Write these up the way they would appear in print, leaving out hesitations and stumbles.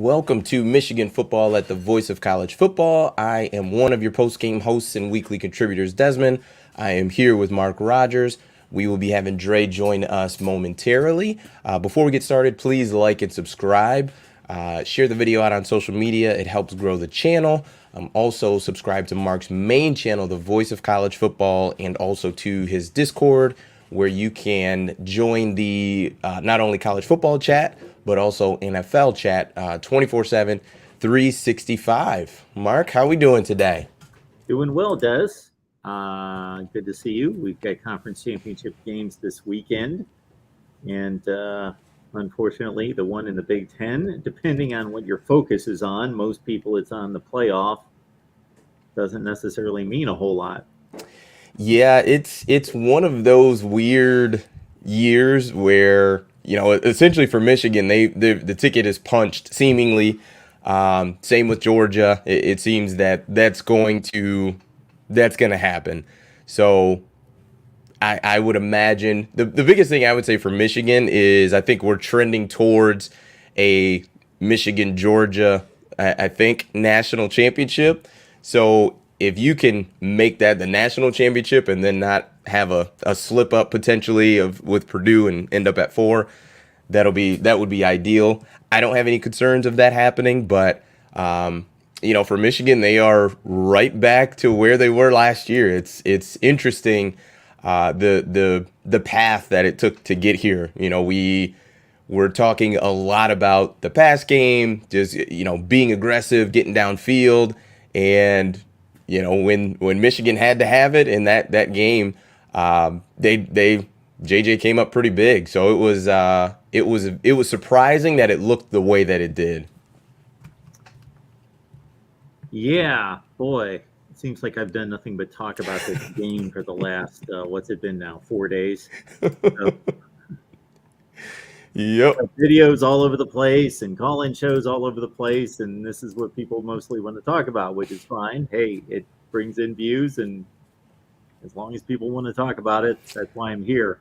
Welcome to Michigan Football at the Voice of College Football. I am one of your post-game hosts and weekly contributors, Desmond. I am here with Mark Rogers. We will be having Dre join us momentarily. Before we get started, please like and subscribe. Share the video out on social media. It helps grow the channel. Also, subscribe to Mark's main channel, The Voice of College Football, and also to his Discord, where you can join the not only college football chat, but also NFL chat 24/7, 365. Mark, how we doing today? Doing well, Des. Good to see you. We've got conference championship games this weekend. And unfortunately, the one in the Big Ten, depending on what your focus is on, most people it's on the playoff, doesn't necessarily mean a whole lot. Yeah, it's one of those weird years where, essentially for Michigan, the ticket is punched seemingly. Same with Georgia. It seems that's going to happen. So I would imagine the biggest thing I would say for Michigan is I think we're trending towards a Michigan Georgia, I think, national championship. So if you can make that the national championship and then not have a slip up potentially with Purdue and end up at 4, that would be ideal. I don't have any concerns of that happening, but for Michigan, they are right back to where they were last year. It's interesting the path that it took to get here. We're talking a lot about the pass game, just being aggressive, getting downfield, and when Michigan had to have it in that game, JJ came up pretty big. So it was surprising that it looked the way that it did. Yeah, boy, it seems like I've done nothing but talk about this game for the last, what's it been now, 4 days? Yep. Videos all over the place and call-in shows all over the place, and this is what people mostly want to talk about, which is fine. Hey, it brings in views, and as long as people want to talk about it, that's why I'm here.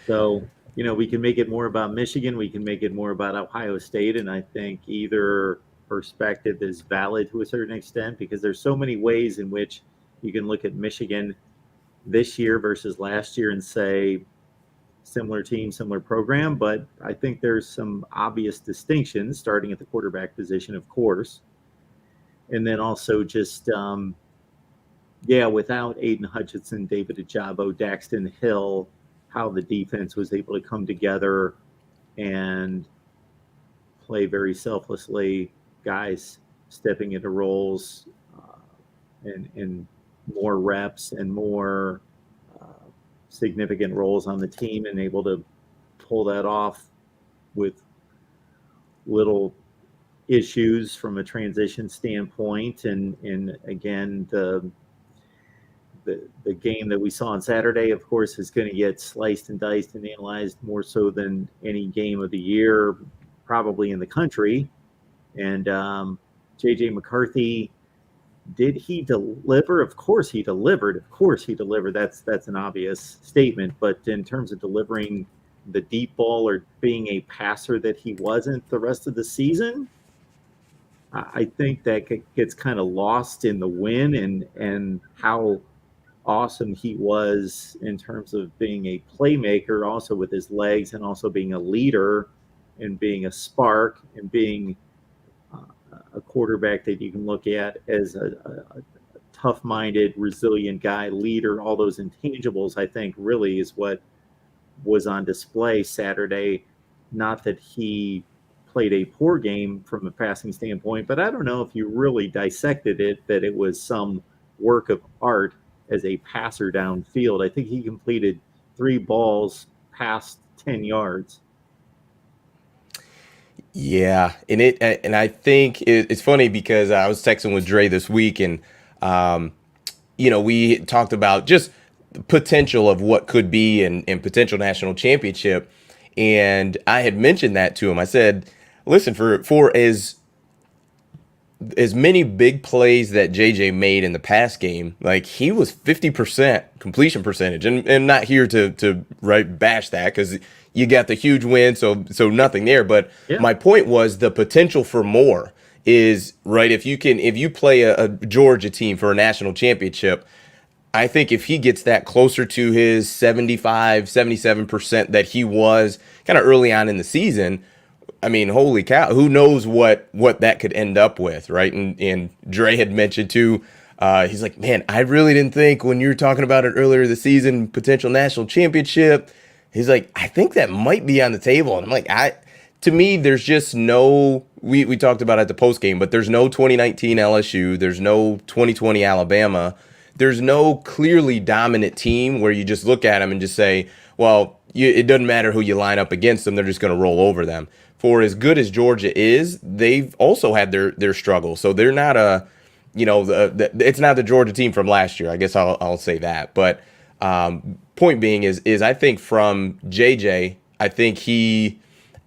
So, we can make it more about Michigan, we can make it more about Ohio State, and I think either perspective is valid to a certain extent because there's so many ways in which you can look at Michigan this year versus last year and say, similar team, similar program, but I think there's some obvious distinctions, starting at the quarterback position, of course. And then also just, without Aiden Hutchinson, David Ajabo, Daxton Hill, how the defense was able to come together and play very selflessly, guys stepping into roles and more reps and more significant roles on the team and able to pull that off with little issues from a transition standpoint. And again, the game that we saw on Saturday, of course, is going to get sliced and diced and analyzed more so than any game of the year, probably in the country. And JJ McCarthy, did he deliver? Of course he delivered. Of course he delivered. That's an obvious statement. But in terms of delivering the deep ball or being a passer that he wasn't the rest of the season, I think that gets kind of lost in the win and how awesome he was in terms of being a playmaker, also with his legs, and also being a leader and being a spark and being a quarterback that you can look at as a tough-minded, resilient guy, leader. All those intangibles, I think, really is what was on display Saturday. Not that he played a poor game from a passing standpoint, but I don't know if you really dissected it, that it was some work of art as a passer downfield. I think he completed 3 balls past 10 yards. Yeah, and I think it's funny because I was texting with Dre this week, and we talked about just the potential of what could be and potential national championship, and I had mentioned that to him. I said, "Listen, for as many big plays that JJ made in the pass game, like he was 50% completion percentage, and not here to bash that because you got the huge win, so nothing there. But Yeah. my point was the potential for more is right. If you play a Georgia team for a national championship, I think if he gets that closer to his 75, 77% that he was kind of early on in the season, I mean, holy cow, who knows what that could end up with, right? And Dre had mentioned too, he's like, man, I really didn't think when you were talking about it earlier this season, potential national championship. He's like, I think that might be on the table. And I'm like, to me, there's just no, we talked about it at the post game, but there's no 2019 LSU, there's no 2020 Alabama, there's no clearly dominant team where you just look at them and just say, well, it doesn't matter who you line up against them, they're just going to roll over them. For as good as Georgia is, they've also had their struggles. So they're not it's not the Georgia team from last year. I guess I'll say that. But point being is I think from JJ, I think he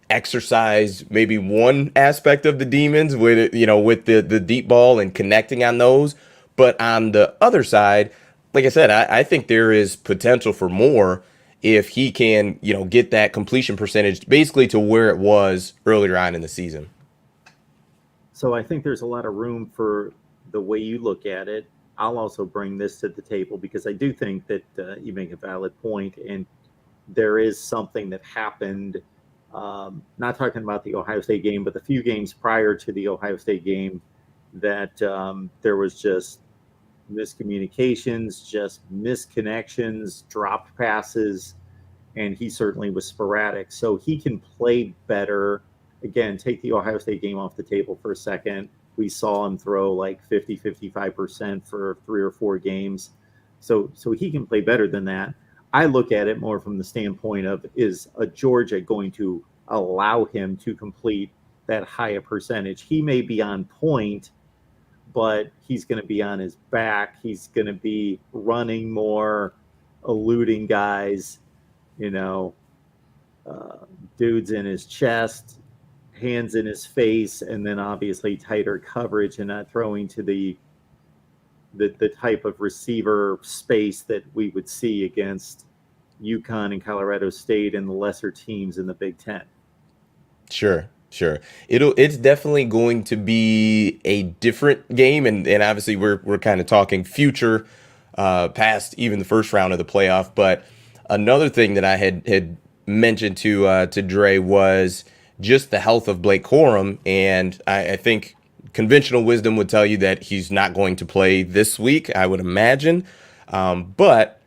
exercised maybe one aspect of the demons with with the deep ball and connecting on those. But on the other side, like I said, I think there is potential for more if he can, get that completion percentage basically to where it was earlier on in the season. So I think there's a lot of room for the way you look at it. I'll also bring this to the table because I do think that you make a valid point, and there is something that happened. Not talking about the Ohio State game, but the few games prior to the Ohio State game, that there was just miscommunications, just misconnections, dropped passes, and he certainly was sporadic. So he can play better. Again, take the Ohio State game off the table for a second. We saw him throw like 50, 55% for 3 or 4 games. So he can play better than that. I look at it more from the standpoint of, is a Georgia going to allow him to complete that higher percentage? He may be on point, but he's going to be on his back. He's going to be running more, eluding guys, dudes in his chest, hands in his face, and then obviously tighter coverage and not throwing to the type of receiver space that we would see against UConn and Colorado State and the lesser teams in the Big Ten. Sure. It's definitely going to be a different game, and obviously we're kind of talking future, past even the first round of the playoff. But another thing that I had mentioned to Dre was just the health of Blake Corum, and I think conventional wisdom would tell you that he's not going to play this week, I would imagine. But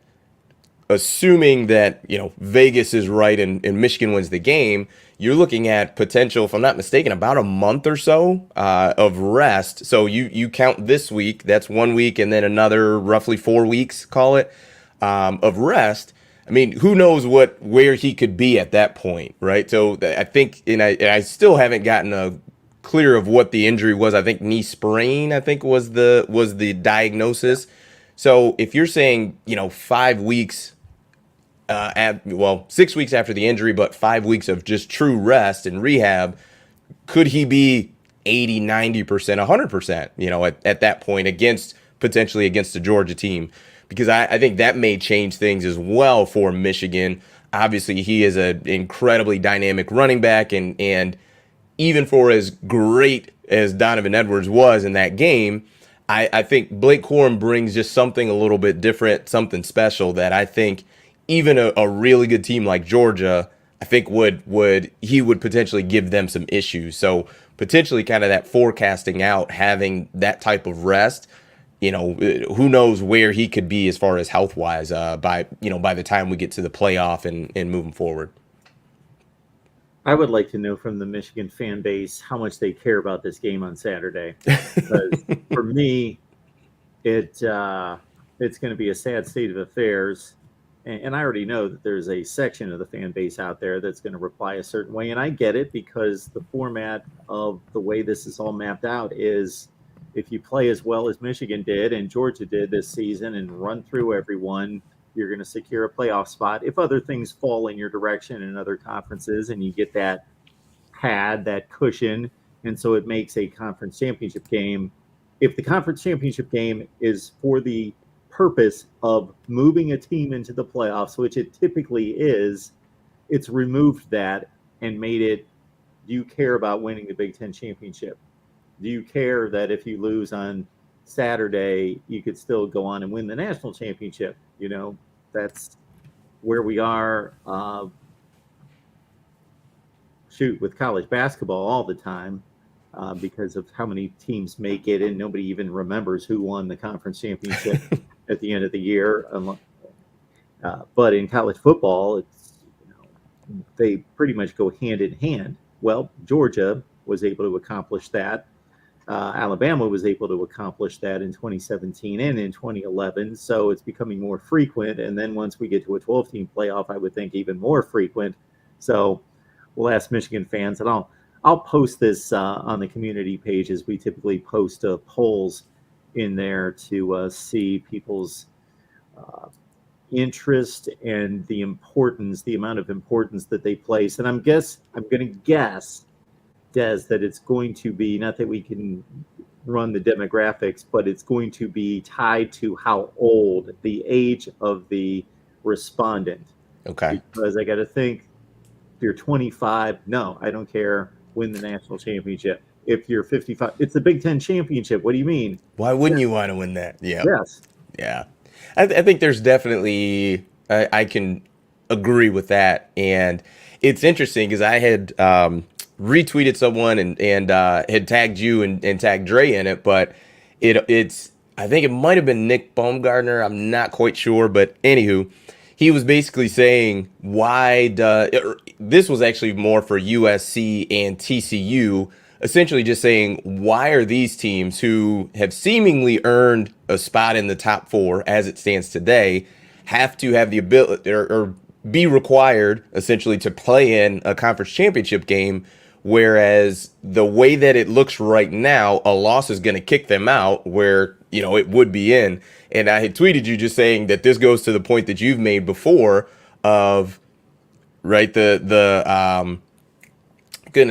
assuming that Vegas is right and Michigan wins the game, you're looking at potential, if I'm not mistaken, about a month or so of rest. So you count this week, that's 1 week, and then another roughly 4 weeks, call it, of rest. I mean, who knows where he could be at that point, right? So I think, and I still haven't gotten a clear of what the injury was. I think knee sprain, I think was the diagnosis. So if you're saying 5 weeks, 6 weeks after the injury, but 5 weeks of just true rest and rehab, could he be 80, 90%, 100%, at that point potentially against the Georgia team? Because I think that may change things as well for Michigan. Obviously, he is an incredibly dynamic running back, and even for as great as Donovan Edwards was in that game, I think Blake Corum brings just something a little bit different, something special that I think even a really good team like Georgia, I think would potentially give them some issues. So potentially kind of that forecasting out, having that type of rest, who knows where he could be as far as health wise by the time we get to the playoff and moving forward. I would like to know from the Michigan fan base how much they care about this game on Saturday. Because for me, it's going to be a sad state of affairs. And I already know that there's a section of the fan base out there that's going to reply a certain way. And I get it, because the format of the way this is all mapped out is, if you play as well as Michigan did and Georgia did this season and run through everyone, you're going to secure a playoff spot. If other things fall in your direction in other conferences and you get that pad, that cushion, and so it makes a conference championship game. If the conference championship game is for the purpose of moving a team into the playoffs, which it typically is, it's removed that and made it, do you care about winning the Big Ten championship? Do you care that if you lose on Saturday, you could still go on and win the national championship? That's where we are. Shoot, with college basketball all the time, because of how many teams make it, and nobody even remembers who won the conference championship at the end of the year. But in college football, they pretty much go hand in hand. Well, Georgia was able to accomplish that. Alabama was able to accomplish that in 2017 and in 2011. So it's becoming more frequent. And then once we get to a 12-team playoff, I would think even more frequent. So we'll ask Michigan fans, and I'll post this on the community pages. We typically post polls in there to see people's interest and the amount of importance that they place. And I'm going to guess, Des, that it's going to be, not that we can run the demographics, but it's going to be tied to how old, the age of the respondent. Okay. Because I got to think, if you're 25, no, I don't care, win the national championship. If you're 55, it's the Big Ten championship. What do you mean? Why wouldn't you want to win that? Yeah. Yes. Yeah. I think there's definitely, I can agree with that. And it's interesting because I had retweeted someone and had tagged you and tagged Dre in it, but it's, I think it might have been Nick Baumgartner. I'm not quite sure, but anywho, he was basically saying this was actually more for USC and TCU, essentially just saying, why are these teams who have seemingly earned a spot in the top four as it stands today have to have the ability or be required essentially to play in a conference championship game, whereas the way that it looks right now, a loss is going to kick them out where, it would be in. And I had tweeted you just saying that this goes to the point that you've made before of, right, goodness,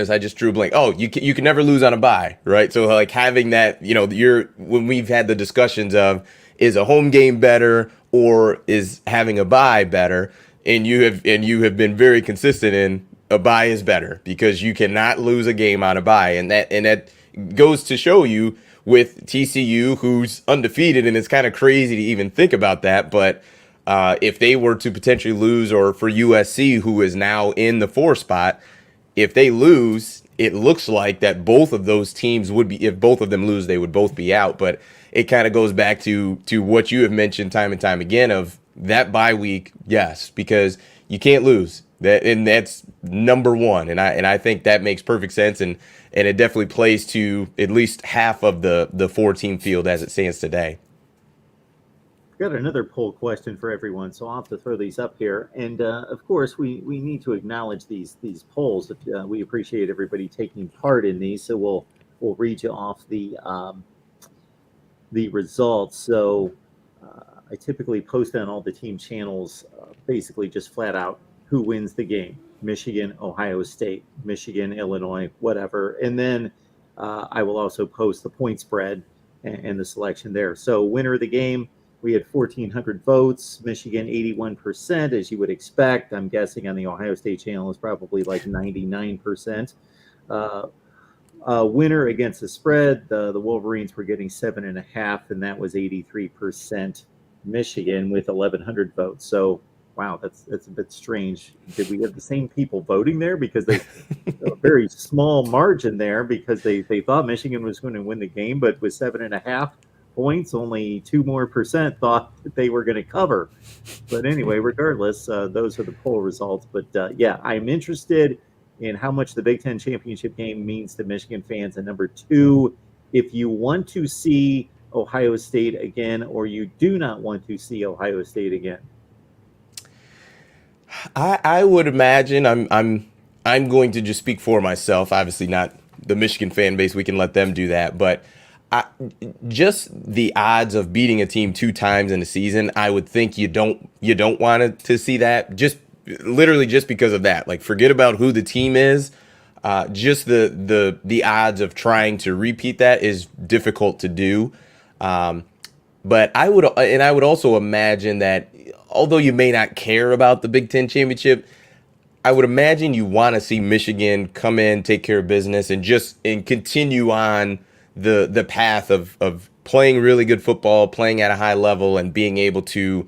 I just drew a blank. Oh, you can never lose on a bye, right? So like having that, when we've had the discussions of, is a home game better or is having a bye better? And you have been very consistent in a bye is better because you cannot lose a game on a bye. And that goes to show you with TCU, who's undefeated, and it's kind of crazy to even think about that. But if they were to potentially lose, or for USC, who is now in the 4 spot, if they lose, it looks like that both of those teams would be, if both of them lose, they would both be out. But it kind of goes back to what you have mentioned time and time again of that bye week, yes, because you can't lose. That's number one. And I think that makes perfect sense. And it definitely plays to at least half of the 4-team field as it stands today. I've got another poll question for everyone, so I'll have to throw these up here. And of course, we need to acknowledge these polls. We appreciate everybody taking part in these, so we'll read you off the results. So I typically post on all the team channels, basically just flat out who wins the game: Michigan, Ohio State, Michigan, Illinois, whatever. And then I will also post the point spread and the selection there. So winner of the game, we had 1,400 votes. Michigan, 81%, as you would expect. I'm guessing on the Ohio State channel is probably like 99%. Winner against the spread, the Wolverines were getting 7.5, and that was 83% Michigan with 1,100 votes. So, wow, that's a bit strange. Did we have the same people voting there? Because they a very small margin there because they thought Michigan was going to win the game, but with 7.5 points, only 2% more thought that they were going to cover. But anyway, regardless, those are the poll results. But yeah, I'm interested in how much the Big Ten championship game means to Michigan fans. And number two, if you want to see Ohio State again, or you do not want to see Ohio State again. I would imagine I'm going to just speak for myself. Obviously, not the Michigan fan base. We can let them do that, but just the odds of beating a team 2 times in a season, I would think you don't want to see that. Just literally just because of that. Like, forget about who the team is. Just the odds of trying to repeat that is difficult to do. But I would also imagine that although you may not care about the Big Ten championship, I would imagine you want to see Michigan come in, take care of business, and continue on the path of playing really good football, playing at a high level, and being able to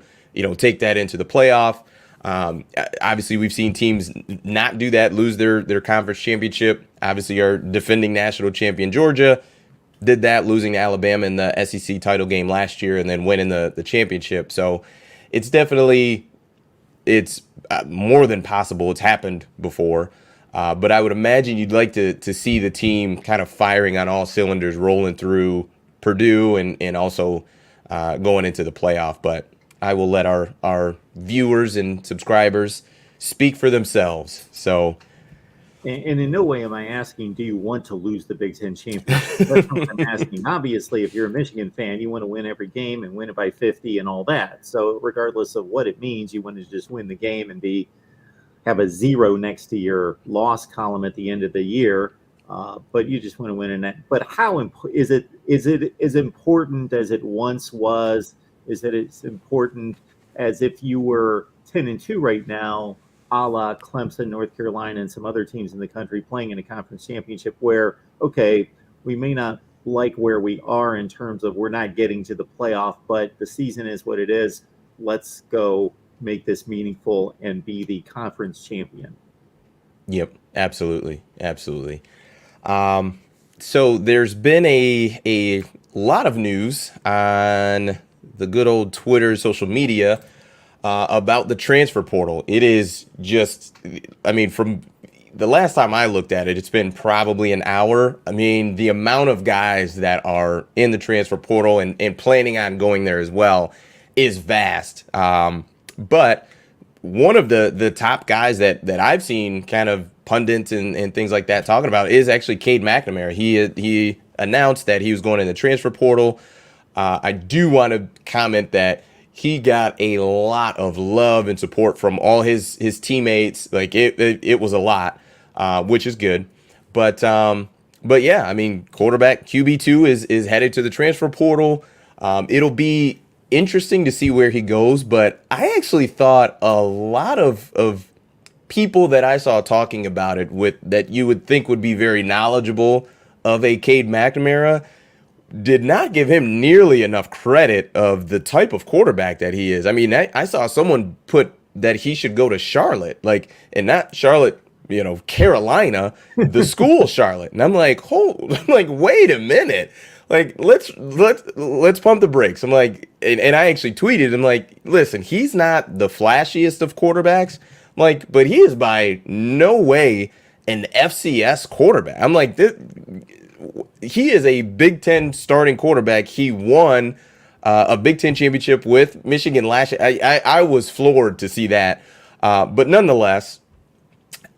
take that into the playoff. Obviously, we've seen teams not do that, lose their conference championship. Obviously, our defending national champion Georgia did that, losing to Alabama in the SEC title game last year, and then winning the championship. So it's definitely it's more than possible. It's happened before. But I would imagine you'd like to see the team kind of firing on all cylinders, rolling through Purdue and also going into the playoff. But I will let our viewers and subscribers speak for themselves. So, And in no way am I asking, do you want to lose the Big Ten championship? That's not what I'm asking. Obviously, if you're a Michigan fan, you want to win every game and win it by 50 and all that. So regardless of what it means, you want to just win the game and have a 0 next to your loss column at the end of the year. But you just want to win in that. But how is it as important as it once was? Is it as important as if you were 10-2 right now, a la Clemson, North Carolina, and some other teams in the country playing in a conference championship where, okay, we may not like where we are in terms of we're not getting to the playoff, but the season is what it is. Let's go make this meaningful and be the conference champion. yep, absolutely, absolutely. So there's been a lot of news on the good old Twitter, social media about the transfer portal. It is just, I mean, from the last time I looked at it, it's been probably an hour. I mean, the amount of guys that are in the transfer portal and planning on going there as well is vast. But one of the top guys that I've seen kind of pundits and things like that talking about is actually Cade McNamara. He announced that he was going in the transfer portal. I do want to comment that he got a lot of love and support from all his teammates. Like it was a lot, which is good. But yeah, I mean, quarterback QB2 is headed to the transfer portal. It'll be interesting to see where he goes, but I actually thought a lot of people that I saw talking about it with that you would think would be very knowledgeable of a Cade McNamara did not give him nearly enough credit of the type of quarterback that he is. I mean, I saw someone put that he should go to Charlotte, like, and not Charlotte, Carolina, the school Charlotte. And I'm like, I'm like, wait a minute. Like, let's pump the brakes. I'm like, and I actually tweeted, I'm like, listen, he's not the flashiest of quarterbacks. I'm like, but he is by no way an FCS quarterback. I'm like, he is a Big Ten starting quarterback. He won a Big Ten championship with Michigan last year. I was floored to see that. But nonetheless,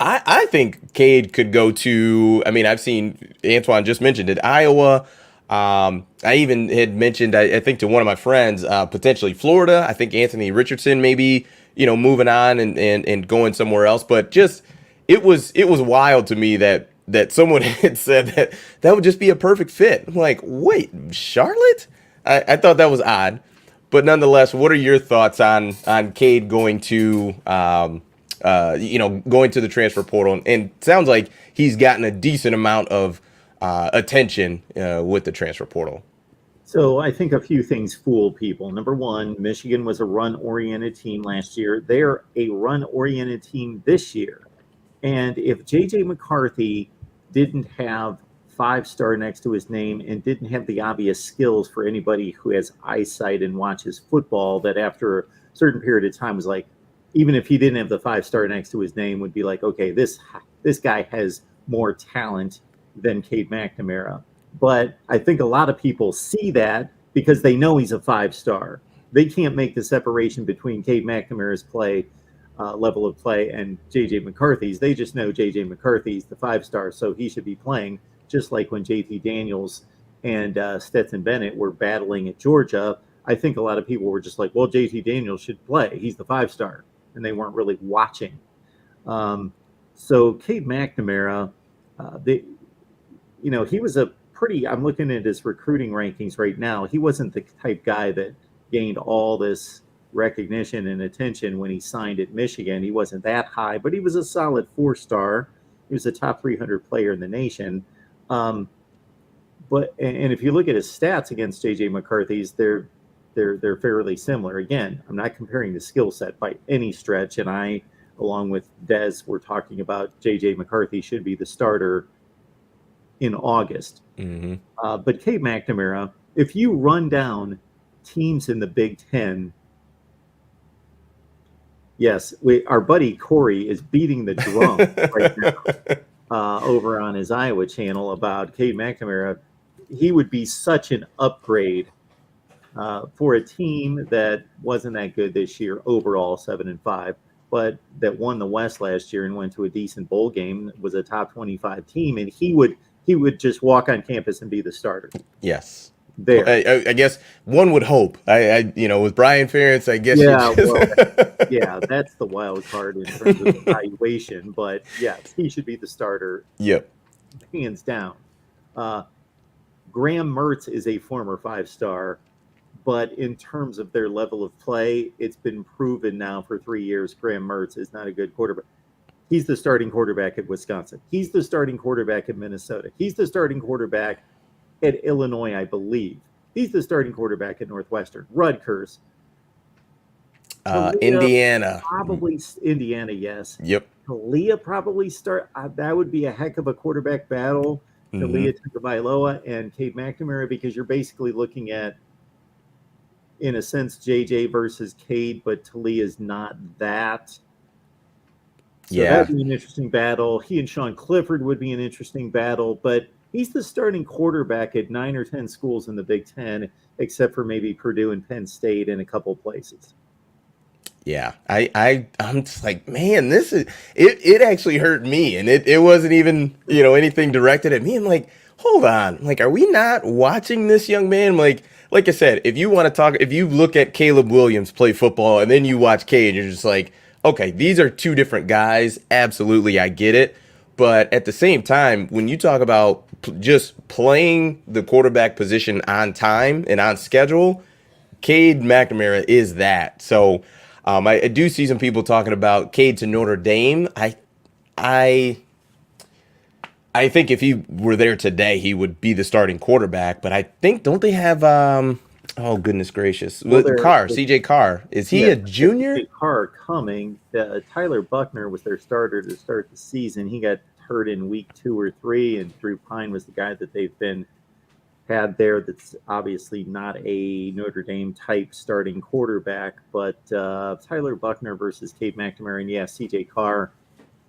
I think Cade could go to, I mean, I've seen Antoine just mentioned it, Iowa. I even had mentioned, I think to one of my friends, potentially Florida. I think Anthony Richardson maybe, moving on and going somewhere else. But just, it was wild to me that someone had said that would just be a perfect fit. I'm like, wait, Charlotte? I thought that was odd. But nonetheless, what are your thoughts on Cade going to going to the transfer portal? And it sounds like he's gotten a decent amount of attention with the transfer portal. So I think a few things fool people. Number one, Michigan was a run-oriented team last year. They're a run-oriented team this year. And if J.J. McCarthy didn't have 5-star next to his name and didn't have the obvious skills for anybody who has eyesight and watches football, that after a certain period of time was like, even if he didn't have the 5-star next to his name, would be like, okay, this guy has more talent than Cade McNamara. But I think a lot of people see that because they know he's a 5-star. They can't make the separation between Cade McNamara's level of play and J.J. McCarthy's. They just know J.J. McCarthy's the 5-star, so he should be playing, just like when J.T. Daniels and Stetson Bennett were battling at Georgia. I think a lot of people were just like, well, J.T. Daniels should play. He's the 5-star, and they weren't really watching. So Cade McNamara, he was a I'm looking at his recruiting rankings right now. He wasn't the type guy that gained all this recognition and attention when he signed at Michigan. He wasn't that high, but he was a solid 4-star. He was a top 300 player in the nation. But if you look at his stats against JJ McCarthy's, they're fairly similar. Again, I'm not comparing the skill set by any stretch, and I, along with Des, we're talking about JJ McCarthy should be the starter in August. Mm-hmm. But Cade McNamara, if you run down teams in the Big Ten, yes, our buddy Corey is beating the drum right now over on his Iowa channel about Cade McNamara. He would be such an upgrade for a team that wasn't that good this year overall, 7-5, but that won the West last year and went to a decent bowl game, was a top 25 team, and he would just walk on campus and be the starter. Yes. There. I guess one would hope. With Brian Ferentz, I guess. Yeah, that's the wild card in terms of evaluation. But yes, he should be the starter. Yep. Hands down. Graham Mertz is a former 5-star, but in terms of their level of play, it's been proven now for 3 years Graham Mertz is not a good quarterback. He's the starting quarterback at Wisconsin. He's the starting quarterback at Minnesota. He's the starting quarterback at Illinois, I believe. He's the starting quarterback at Northwestern. Rutgers. Indiana. Probably Indiana, yes. Yep. Talia probably start. That would be a heck of a quarterback battle. Talia Tagovailoa and Cade McNamara, because you're basically looking at, in a sense, JJ versus Cade, but Talia's not that. So that'd be an interesting battle. He and Sean Clifford would be an interesting battle, but he's the starting quarterback at 9 or 10 schools in the Big Ten, except for maybe Purdue and Penn State and a couple places. Yeah, I'm just like, man, this is it actually hurt me, and it wasn't even anything directed at me. I'm like, hold on, like, are we not watching this young man? Like I said, if you look at Caleb Williams play football and then you watch Cade, you're just like, okay, these are two different guys. Absolutely, I get it. But at the same time, when you talk about just playing the quarterback position on time and on schedule, Cade McNamara is that. So I do see some people talking about Cade to Notre Dame. I think if he were there today, he would be the starting quarterback. But I think, don't they have oh goodness gracious, CJ Carr, is he a junior? CJ Carr coming. Tyler Buckner was their starter to start the season. He got hurt in week 2 or 3, and Drew Pine was the guy that they've had there. That's obviously not a Notre Dame type starting quarterback, but Tyler Buckner versus Cade McNamara, and CJ Carr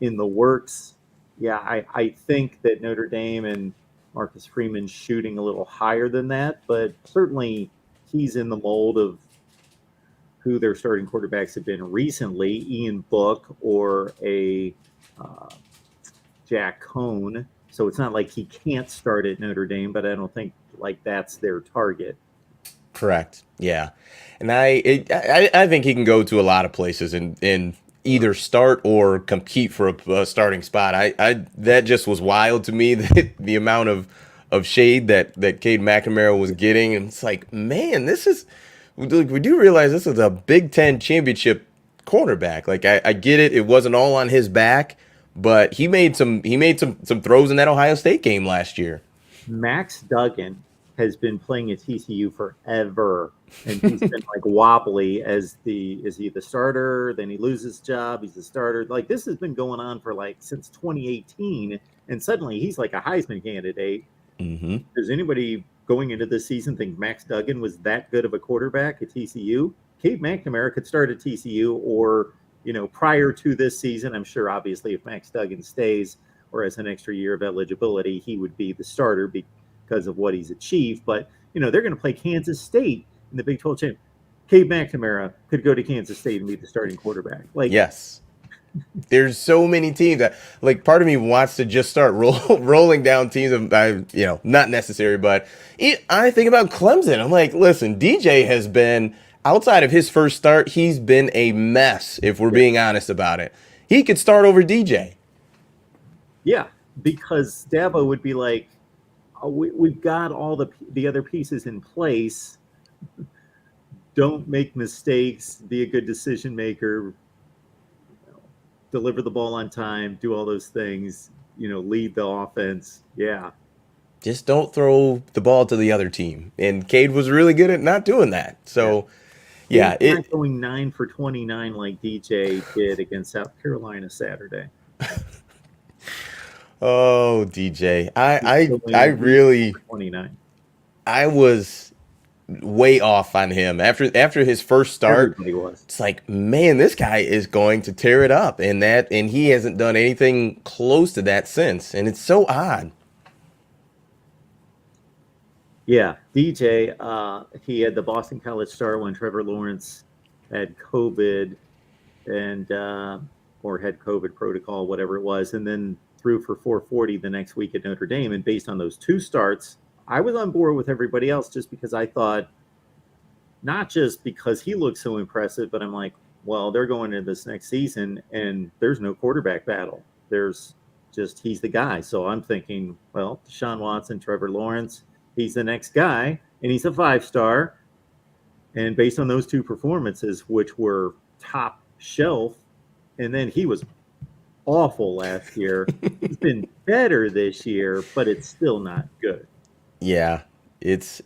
in the works. Yeah, I think that Notre Dame and Marcus Freeman's shooting a little higher than that, but certainly he's in the mold of who their starting quarterbacks have been recently, Ian Book or a Jack Cohn. So it's not like he can't start at Notre Dame, but I don't think like that's their target. Correct. Yeah, and I think he can go to a lot of places and either start or compete for a starting spot. That just was wild to me, the amount of shade that Cade McNamara was getting, and it's like, man, this is, we do realize this is a Big Ten championship cornerback. Like, I get it, it wasn't all on his back, but he made some throws in that Ohio State game last year. Max Duggan has been playing at TCU forever, and he's been like wobbly is he the starter? Then he loses his job. He's the starter. Like, this has been going on for like since 2018, and suddenly he's like a Heisman candidate. Mm-hmm. Does anybody going into this season think Max Duggan was that good of a quarterback at TCU? Cade McNamara could start at TCU, or prior to this season, I'm sure obviously if Max Duggan stays or has an extra year of eligibility, he would be the starter because of what he's achieved. But they're going to play Kansas State in the Big 12 championship. Cade McNamara could go to Kansas State and be the starting quarterback. Like, yes, there's so many teams that, like, part of me wants to just start rolling down teams. Not necessary, but I think about Clemson. I'm like, listen, DJ has been, outside of his first start, he's been a mess. If we're being honest about it, he could start over DJ. Yeah, because Dabo would be like, we've got all the other pieces in place. don't make mistakes, be a good decision maker, deliver the ball on time, do all those things, lead the offense. Yeah. Just don't throw the ball to the other team. And Cade was really good at not doing that. Yeah. So, yeah, Maybe not going 9 for 29 like DJ did against South Carolina Saturday. oh, DJ. He's still I in 8 really for 29. I was way off on him after his first start. Everybody was. It's like, man, this guy is going to tear it up, and he hasn't done anything close to that since, and it's so odd. Yeah, DJ, he had the Boston College start when Trevor Lawrence had COVID and or had COVID protocol, whatever it was, and then threw for 440 the next week at Notre Dame. And based on those two starts, I was on board with everybody else just because I thought, not just because he looked so impressive, but I'm like, well, they're going into this next season and there's no quarterback battle. There's just, he's the guy. So I'm thinking, well, Deshaun Watson, Trevor Lawrence, he's the next guy, and he's a 5-star. And based on those two performances, which were top shelf, and then he was awful last year. He's been better this year, but it's still not good. Yeah, it's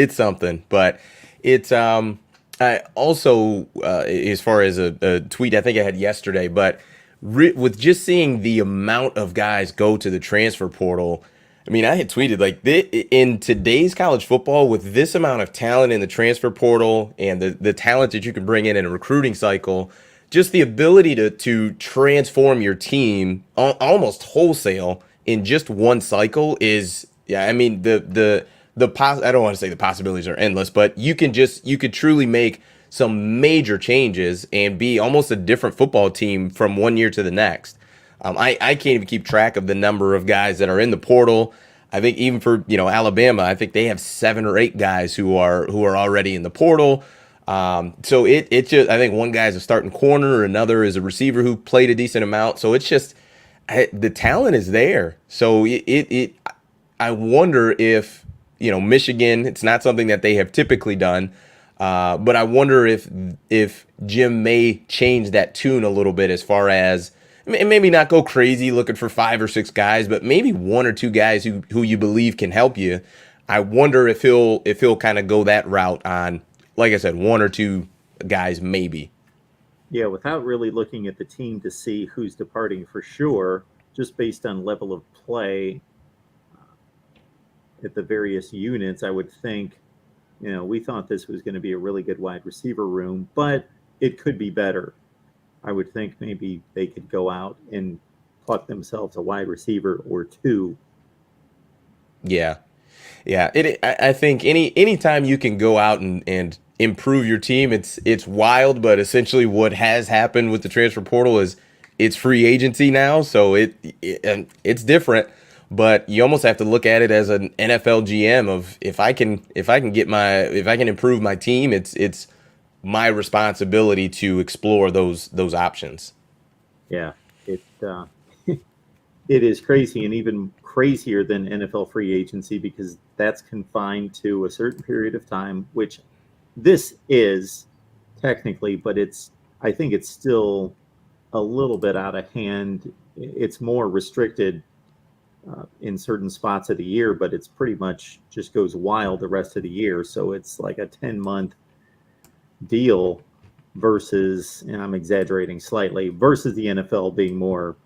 something, but it's I also as far as a tweet I think I had yesterday, but with just seeing the amount of guys go to the transfer portal. I mean, I had tweeted like in today's college football, with this amount of talent in the transfer portal and the talent that you can bring in a recruiting cycle, just the ability to transform your team almost wholesale in just one cycle is, yeah. I mean, I don't want to say the possibilities are endless, but you could truly make some major changes and be almost a different football team from one year to the next. I can't even keep track of the number of guys that are in the portal. I think even for Alabama, I think they have 7 or 8 guys who are already in the portal. So it just, I think one guy's a starting corner, another is a receiver who played a decent amount. So it's just the talent is there. So I wonder if Michigan, it's not something that they have typically done. But I wonder if Jim may change that tune a little bit as far as maybe not go crazy looking for 5 or 6 guys, but maybe 1 or 2 guys who you believe can help you. I wonder if he'll kind of go that route on, like I said, 1 or 2 guys maybe. Yeah, without really looking at the team to see who's departing for sure, just based on level of play at the various units, I would think, we thought this was going to be a really good wide receiver room, but it could be better. I would think maybe they could go out and pluck themselves a wide receiver or 2. Yeah. Yeah. I think anytime you can go out and improve your team, it's wild, but essentially what has happened with the transfer portal is it's free agency now. So it's different, but you almost have to look at it as an NFL GM of if I can improve my team, it's my responsibility to explore those options. Yeah, it it is crazy, and even crazier than NFL free agency because that's confined to a certain period of time, which this is technically, but I think it's still a little bit out of hand. It's more restricted in certain spots of the year, but it's pretty much just goes wild the rest of the year. So it's like a 10-month deal versus, and I'm exaggerating slightly, versus the NFL being more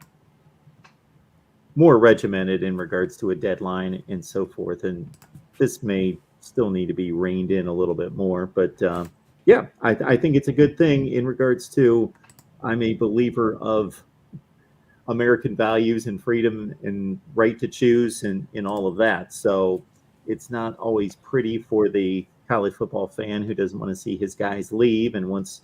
regimented in regards to a deadline and so forth. And this may still need to be reined in a little bit more, but yeah, I think it's a good thing in regards to, I'm a believer of American values and freedom and right to choose and all of that. So it's not always pretty for the college football fan who doesn't want to see his guys leave and wants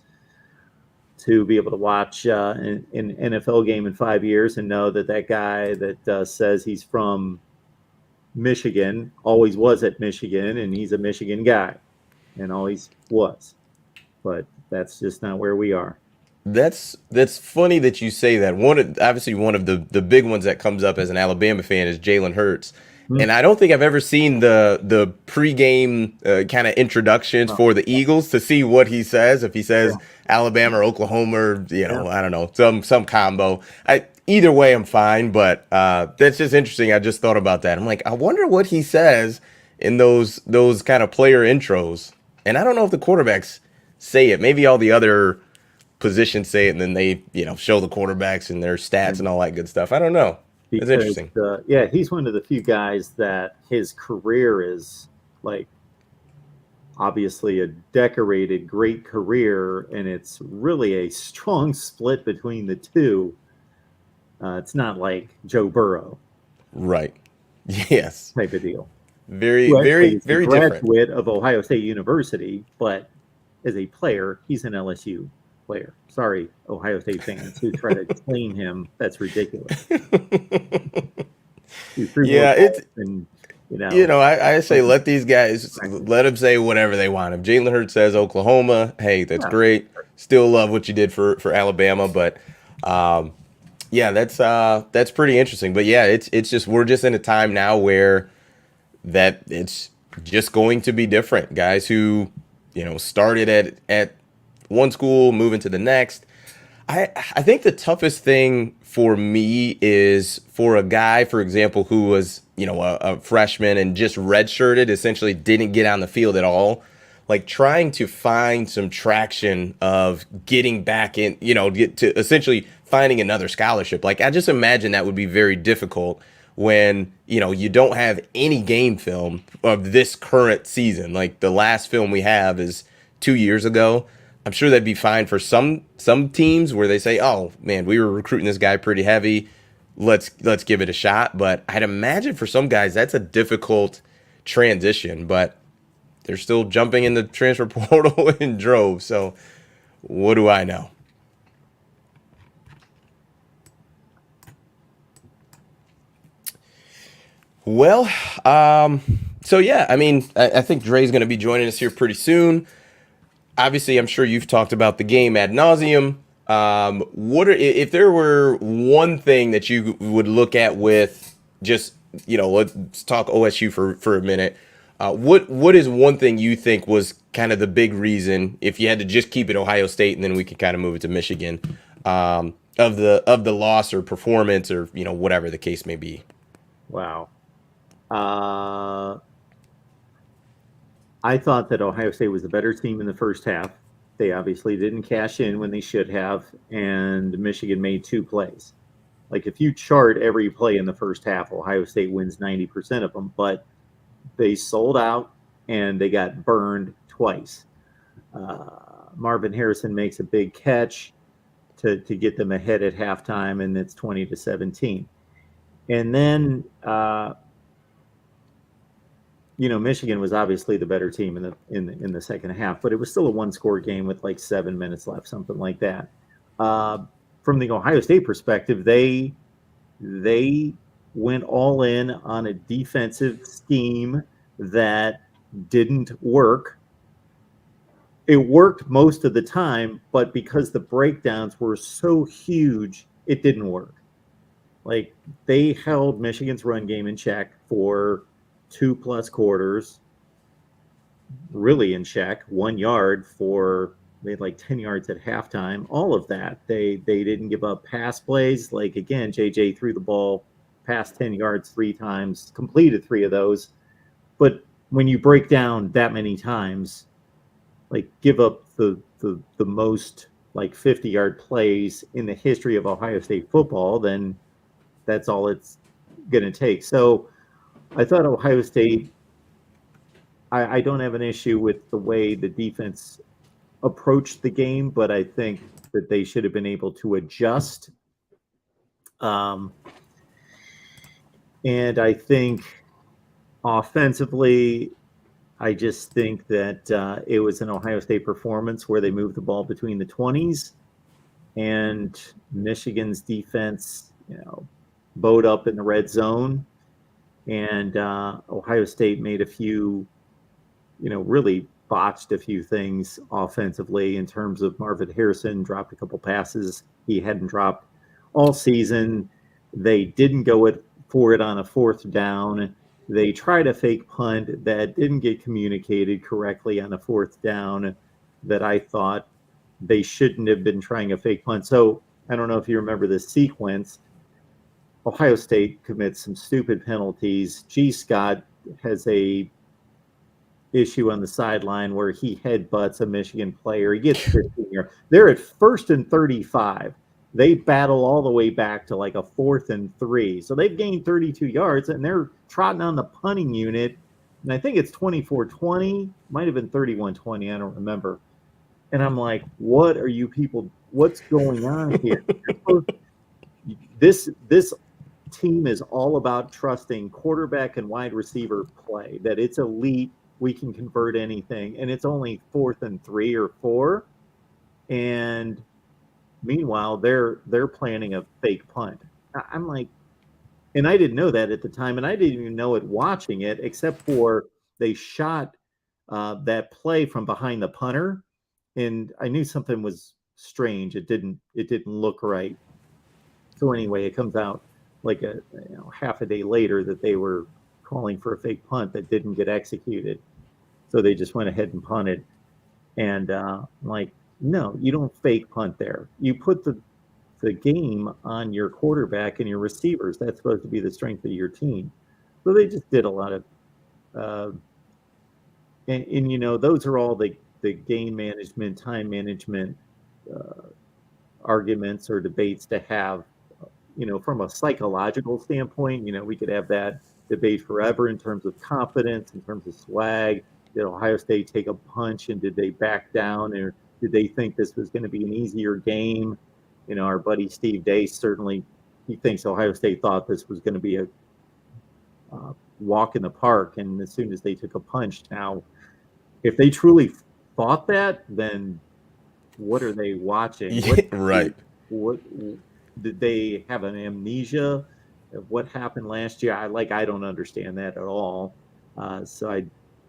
to be able to watch an NFL game in 5 years and know that guy that says he's from Michigan always was at Michigan and he's a Michigan guy and always was. But that's just not where we are. That's funny that you say that. Obviously one of the big ones that comes up as an Alabama fan is Jalen Hurts. and I don't think I've ever seen the pregame kind of introductions Well, for the Eagles to see what he says. If he yeah, says Alabama or Oklahoma, or yeah. I don't know, some combo. Either way, I'm fine. But that's just interesting. I just thought about that. I'm like, I wonder what he says in those kind of player intros. And I don't know if the quarterbacks say it. Maybe all the other positions say it, and then they show the quarterbacks and their stats and all that good stuff. I don't know. That's Because interesting. yeah, he's one of the few guys that his career is like obviously a decorated great career, and it's really a strong split between the two. It's not like Joe Burrow Right. Yes. type of deal, Very, who actually very, is a very different. graduate of Ohio State University, but as a player, he's an LSU player. Sorry, Ohio State fans who try to claim him. That's ridiculous. He threw more Yeah, balls it's than I say let these guys let them say whatever they want. If Jalen Hurts says Oklahoma, hey, that's yeah, great. Still love what you did for Alabama, but yeah, that's pretty interesting. But yeah, it's just we're just in a time now where that it's just going to be different. Guys who started at one school, moving to the next. I think the toughest thing for me is for a guy, for example, who was a freshman and just redshirted, essentially didn't get on the field at all. Like trying to find some traction of getting back in, get to essentially finding another scholarship. Like I just imagine that would be very difficult when you don't have any game film of this current season. Like the last film we have is 2 years ago. I'm sure that'd be fine for some teams where they say, "Oh man, we were recruiting this guy pretty heavy. Let's give it a shot." But I'd imagine for some guys that's a difficult transition. But they're still jumping in the transfer portal in droves. So what do I know? Well, so yeah, I mean, I think Dre's going to be joining us here pretty soon. Obviously, I'm sure you've talked about the game ad nauseum. If there were one thing that you would look at with just let's talk OSU for a minute. What is one thing you think was kind of the big reason if you had to just keep it Ohio State and then we could kind of move it to Michigan of the loss or performance or whatever the case may be? wow. Uh, I thought that Ohio State was the better team in the first half. They obviously didn't cash in when they should have, and Michigan made two plays. Like if you chart every play in the first half, Ohio State wins 90% of them, but they sold out and they got burned twice. Marvin Harrison makes a big catch to get them ahead at halftime, and it's 20-17. And then Michigan was obviously the better team in the second half, but it was still a one-score game with like 7 minutes left, something like that. From the Ohio State perspective, they went all in on a defensive scheme that didn't work. It worked most of the time, but because the breakdowns were so huge, it didn't work. Like they held Michigan's run game in check for 2+ quarters, really in check. 1 yard for they had like 10 yards at halftime. All of that. They didn't give up pass plays. Like again, JJ threw the ball past 10 yards 3 times, completed 3 of those. But when you break down that many times, like give up the most like 50-yard plays in the history of Ohio State football, then that's all it's going to take. So I thought Ohio State, I don't have an issue with the way the defense approached the game, but I think that they should have been able to adjust. And I think offensively, I just think that it was an Ohio State performance where they moved the ball between the 20s, and Michigan's defense, bowed up in the red zone. And Ohio State made a few, really botched a few things offensively in terms of Marvin Harrison dropped a couple passes he hadn't dropped all season. They didn't go for it on a 4th down. They tried a fake punt that didn't get communicated correctly on a fourth down that I thought they shouldn't have been trying a fake punt. So I don't know if you remember this sequence. Ohio State commits some stupid penalties. G. Scott has a issue on the sideline where he headbutts a Michigan player. He gets 15 yards. They're at 1st and 35. They battle all the way back to like a 4th and 3. So they've gained 32 yards and they're trotting on the punting unit. And I think it's 24-20, might have been 31-20. I don't remember. And I'm like, what are you people? What's going on here? This team is all about trusting quarterback and wide receiver play, that it's elite. We can convert anything. And it's only 4th and 3 or 4. And meanwhile, they're planning a fake punt. I'm like, and I didn't know that at the time, and I didn't even know it watching it, except for they shot that play from behind the punter, and I knew something was strange. It didn't look right. So anyway, it comes out like half a day later that they were calling for a fake punt that didn't get executed. So they just went ahead and punted. And I'm like, no, you don't fake punt there. You put the game on your quarterback and your receivers. That's supposed to be the strength of your team. So they just did a lot of, and those are all the game management, time management arguments or debates to have. From a psychological standpoint, we could have that debate forever in terms of confidence, in terms of swag. Did Ohio State take a punch and did they back down, or did they think this was going to be an easier game? Our buddy Steve Day, certainly he thinks Ohio State thought this was going to be a walk in the park, and as soon as they took a punch. Now, if they truly thought that, then what are they watching? Yeah, right. What did they have an amnesia of what happened last year? I don't understand that at all. So I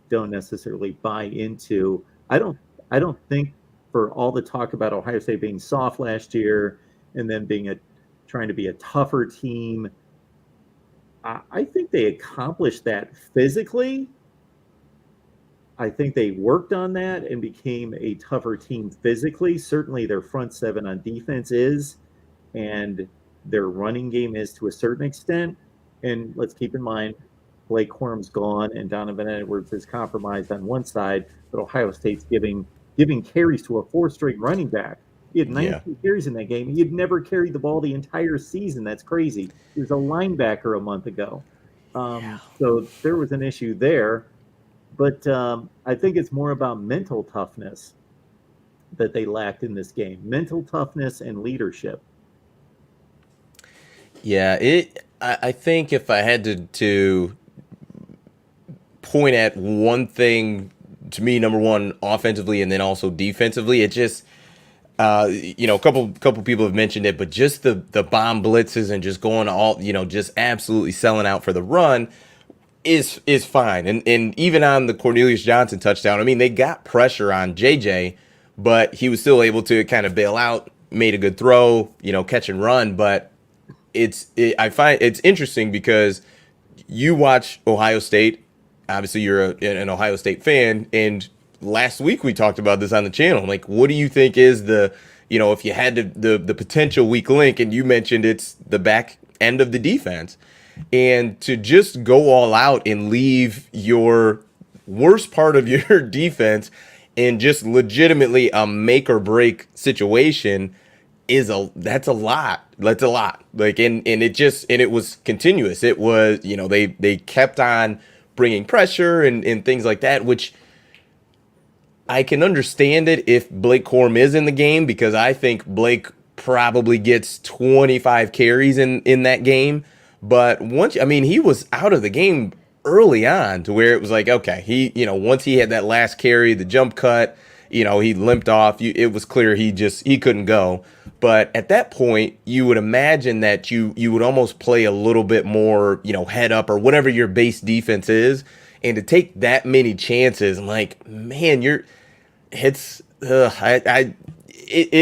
don't necessarily buy into. I don't think, for all the talk about Ohio State being soft last year and then trying to be a tougher team, I think they accomplished that physically. I think they worked on that and became a tougher team physically. Certainly their front seven on defense is, and their running game is to a certain extent. And let's keep in mind, Blake Corum's gone and Donovan Edwards is compromised on one side, but Ohio State's giving carries to a 4th-string running back. He had 19 carries in that game. He had never carried the ball the entire season. That's crazy. He was a linebacker a month ago. So there was an issue there. But I think it's more about mental toughness that they lacked in this game. Mental toughness and leadership. Yeah, I think if I had to point at one thing, to me, number one, offensively and then also defensively, it just a couple people have mentioned it, but just the bomb blitzes and just going all, just absolutely selling out for the run is fine. And even on the Cornelius Johnson touchdown, I mean, they got pressure on JJ, but he was still able to kind of bail out, made a good throw, catch and run. But I find it's interesting because you watch Ohio State. Obviously, you're an Ohio State fan, and last week we talked about this on the channel. Like, what do you think is if you had the potential weak link, and you mentioned it's the back end of the defense, and to just go all out and leave your worst part of your defense in just legitimately a make or break situation that's a lot. That's a lot. Like, and it was continuous. It was, they kept on bringing pressure and things like that, which I can understand it if Blake Corum is in the game, because I think Blake probably gets 25 carries in that game. But he was out of the game early on to where it was like, okay, once he had that last carry, the jump cut, he limped off. It was clear he couldn't go. But at that point, you would imagine that you would almost play a little bit more, head up or whatever your base defense is. And to take that many chances, I'm like, man, it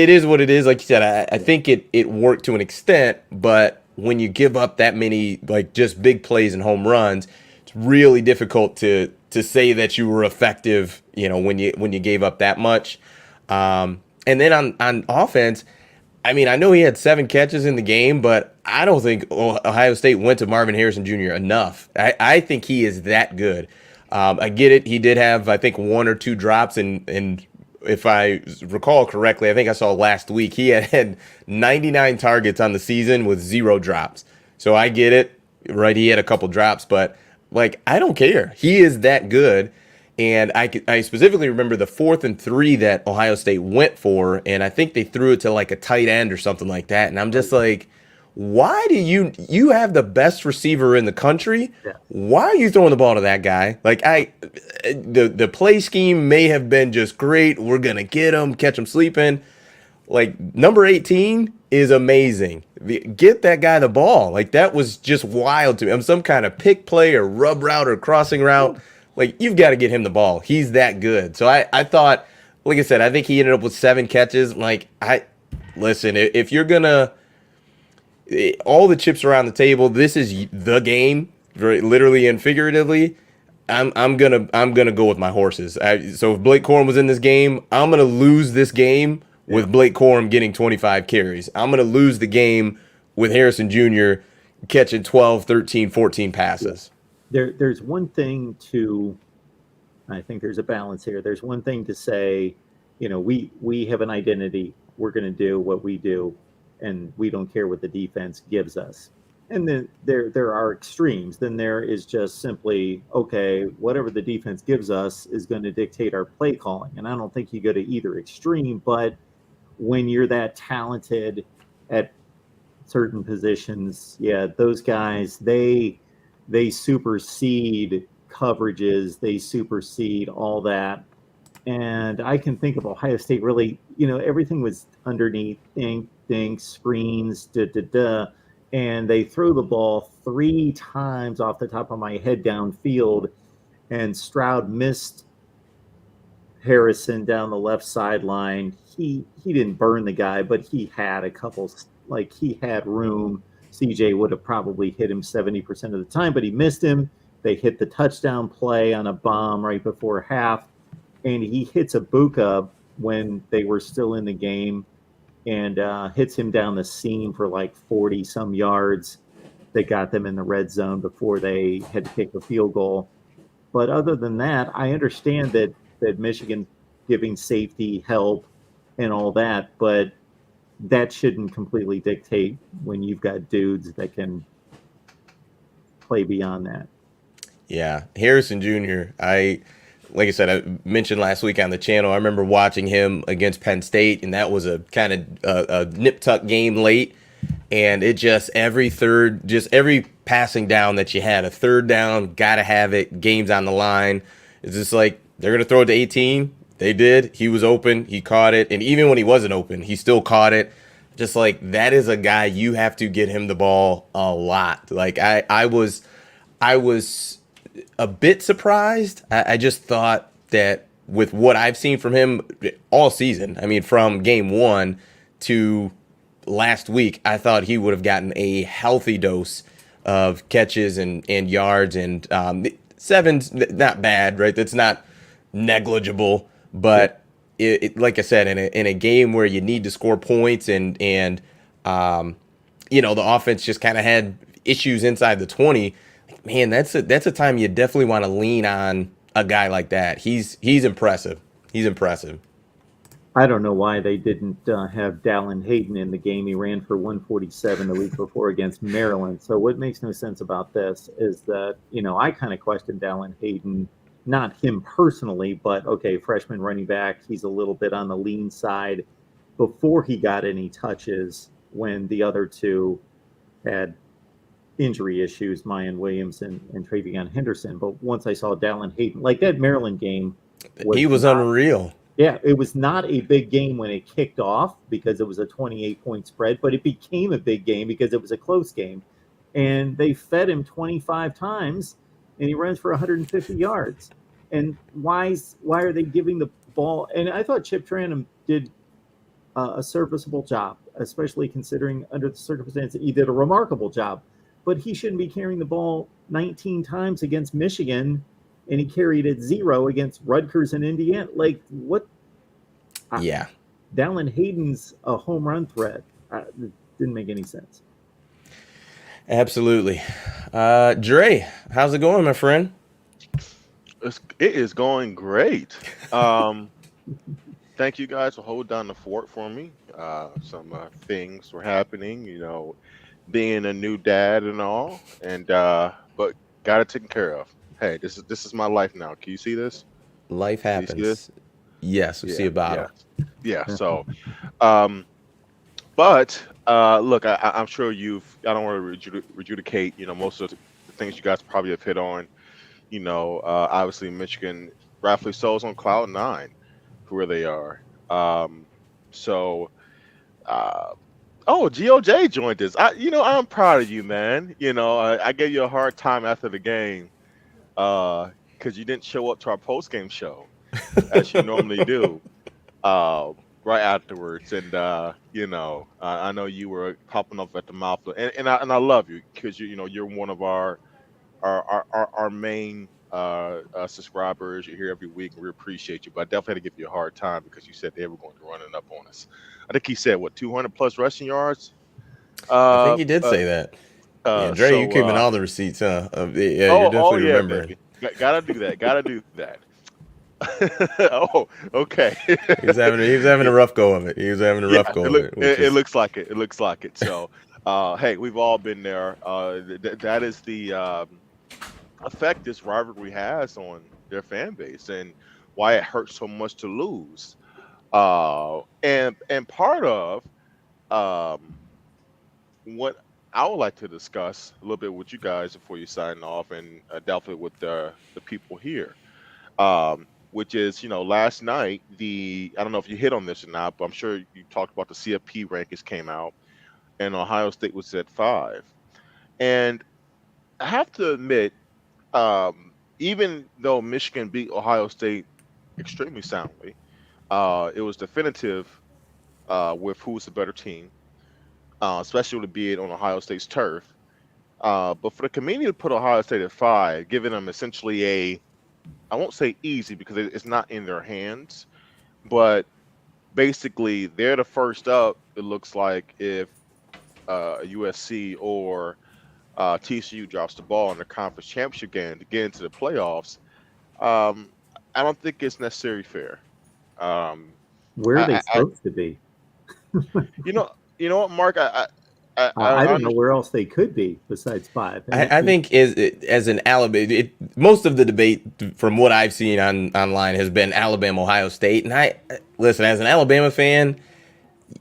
is what it is. Like you said, I think it worked to an extent, but when you give up that many, like, just big plays and home runs it's really difficult to say that you were effective, when you gave up that much. And then on offense, I mean, I know he had 7 catches in the game, but I don't think Ohio State went to Marvin Harrison Jr. enough. I think he is that good. I get it. He did have, I think, 1 or 2 drops, and if I recall correctly, I think I saw last week he had 99 targets on the season with 0 drops. So I get it, right? He had a couple drops, but like I don't care. He is that good. And I specifically remember the 4th and 3 that Ohio State went for, and I think they threw it to like a tight end or something like that. And I'm just like, why do you have the best receiver in the country? Yeah. Why are you throwing the ball to that guy? Like the play scheme may have been just great. We're gonna get him, catch him sleeping. Like number 18 is amazing. Get that guy the ball. Like that was just wild to me. I'm some kind of pick play or rub route or crossing route. Like you've got to get him the ball. He's that good. So I thought, like I said, I think he ended up with 7 catches. Like listen, if you're gonna all the chips are on the table, this is the game, very literally and figuratively. I'm gonna go with my horses. So if Blake Corum was in this game, I'm gonna lose this game with Blake Corum getting 25 carries. I'm gonna lose the game with Harrison Jr. catching 12, 13, 14 passes. There's one thing to, I think there's a balance here. There's one thing to say, we have an identity. We're going to do what we do, and we don't care what the defense gives us. And then there are extremes. Then there is just simply, okay, whatever the defense gives us is going to dictate our play calling. And I don't think you go to either extreme, but when you're that talented at certain positions, yeah, those guys, they supersede coverages, they supersede all that. And I can think of Ohio State really, everything was underneath, think, screens, and they throw the ball 3 times off the top of my head downfield, and Stroud missed Harrison down the left sideline. He didn't burn the guy, but he had a couple, like he had room. CJ would have probably hit him 70% of the time, but he missed him. They hit the touchdown play on a bomb right before half, and he hits Ibuka when they were still in the game and hits him down the seam for like 40-some yards. They got them in the red zone before they had to kick a field goal. But other than that, I understand that Michigan giving safety help and all that, but that shouldn't completely dictate when you've got dudes that can play beyond that. Yeah, Harrison Jr. Like I said, I mentioned last week on the channel. I remember watching him against Penn State, and that was a kind of a nip tuck game late. And it just every passing down that you had, a third down, gotta have it. Game's on the line. It's just like they're gonna throw it to 18. They did. He was open. He caught it, and even when he wasn't open, he still caught it. Just like that is a guy you have to get him the ball a lot. Like I was a bit surprised. I just thought that with what I've seen from him all season, I mean, from game 1 to last week, I thought he would have gotten a healthy dose of catches and yards, and 7's not bad, right? That's not negligible, but like I said, in a game where you need to score points and the offense just kind of had issues inside the 20. Man, that's a time you definitely want to lean on a guy like that. He's impressive. He's impressive. I don't know why they didn't have Dallin Hayden in the game. He ran for 147 the week before against Maryland. So what makes no sense about this is that, I kind of questioned Dallin Hayden, not him personally, but okay, freshman running back, he's a little bit on the lean side before he got any touches when the other two had injury issues, Mayan Williams and Travion Henderson. But once I saw Dallin Hayden, like that Maryland game, he was unreal. Yeah, it was not a big game when it kicked off because it was a 28-point spread, but it became a big game because it was a close game. And they fed him 25 times, and he runs for 150 yards. And why are they giving the ball? And I thought Chip Tranum did a serviceable job, especially considering under the circumstances. He did a remarkable job. but he shouldn't be carrying the ball 19 times against Michigan, and he carried it 0 against Rutgers and Indiana. Like, what? Yeah, Dallin Hayden's a home run threat. It didn't make any sense. absolutely. Dre, how's it going, my friend? It is going great. Um, Thank you guys for holding down the fort for me. Some things were happening, being a new dad and all, and but got it taken care of. Hey, this is my life now. Can you see this? Life Can you see this? happens. Yes, we see Yeah, a yeah, bottle. yeah. So, um, but look, I'm sure I don't want to rejudicate, most of the things you guys probably have hit on. Obviously Michigan, rightfully so, is on cloud nine for where they are. Um, so, uh, oh, GOJ joined us. I'm proud of you, man. I gave you a hard time after the game because you didn't show up to our post game show as you normally do uh, right afterwards, and I know you were popping off at the mouth, and I love you because you're one of our main subscribers. You're here every week, and we appreciate you. But I definitely had to give you a hard time because you said they were going to run it up on us. I think he said what 200 plus rushing yards. I think Uh, he did uh, say that. Yeah, uh. Dre, you So, keeping all the receipts, huh? Yeah, you're oh definitely yeah, remembering. baby. Gotta do that. Gotta do that. Oh, okay. He was having a rough go of it. He was having a Yeah, rough go of it, which it is looks like it. It looks like it. So, hey, we've all been there. That is the effect this rivalry has on their fan base and why it hurts so much to lose. And part of um, what I would like to discuss a little bit with you guys before you sign off, and definitely with the people here, which is last night I don't know if you hit on this or not, but I'm sure you talked about the CFP rankings came out, and Ohio State was at 5, and I have to admit, even though Michigan beat Ohio State extremely soundly, it was definitive with who's the better team, especially to be it on Ohio State's turf. But for the committee to put Ohio State at 5, giving them essentially I won't say easy because it's not in their hands, but basically they're the first up. It looks like if USC or TCU drops the ball in the conference championship game to get into the playoffs, um, I don't think it's necessarily fair. Um, Where are they I supposed to be? you know what, Mark? I I don't know under, where else they could be besides 5. And I think as an Alabama, most of the debate from what I've seen online has been Alabama Ohio State, and I listen as an Alabama fan.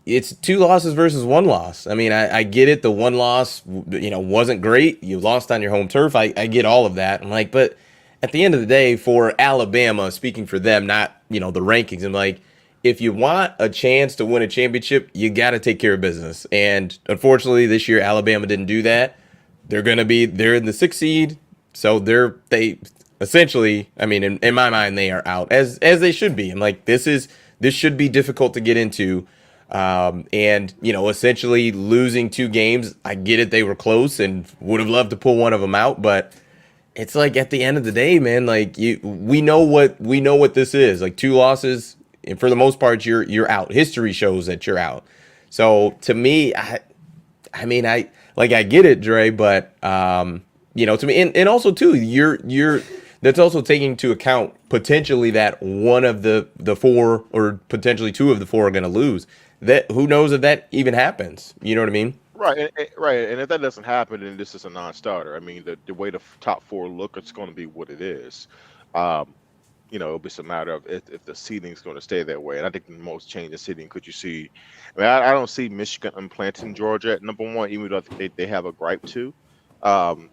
It's 2 losses versus 1 loss. I mean, I get it. The 1 loss, wasn't great. You lost on your home turf. I get all of that. I'm like, but at the end of the day, for Alabama, speaking for them, not the rankings. I'm like, if you want a chance to win a championship, you got to take care of business. And unfortunately, this year Alabama didn't do that. They're in the 6th seed, so they essentially. I mean, in my mind, they are out as they should be. I'm like, this should be difficult to get into. And essentially losing 2 games, I get it. They were close and would have loved to pull one of them out, but it's like at the end of the day, man, like we know what this is. Like 2 losses, and for the most part, you're out. History shows that you're out. So to me, I mean, I get it, Dre, but to me, and also too, you're that's also taking into account potentially that one of the four or potentially two of the four are going to lose. That who knows if that even happens? You know what I mean? right, right, and if that doesn't happen, then this is a non-starter. I mean, the way the top four look, it's going to be what it is. Um, it'll be just a matter of if the seeding is going to stay that way. And I think the most change in seeding could you see? I mean, I don't see Michigan implanting Georgia at number one, even though they have a gripe to.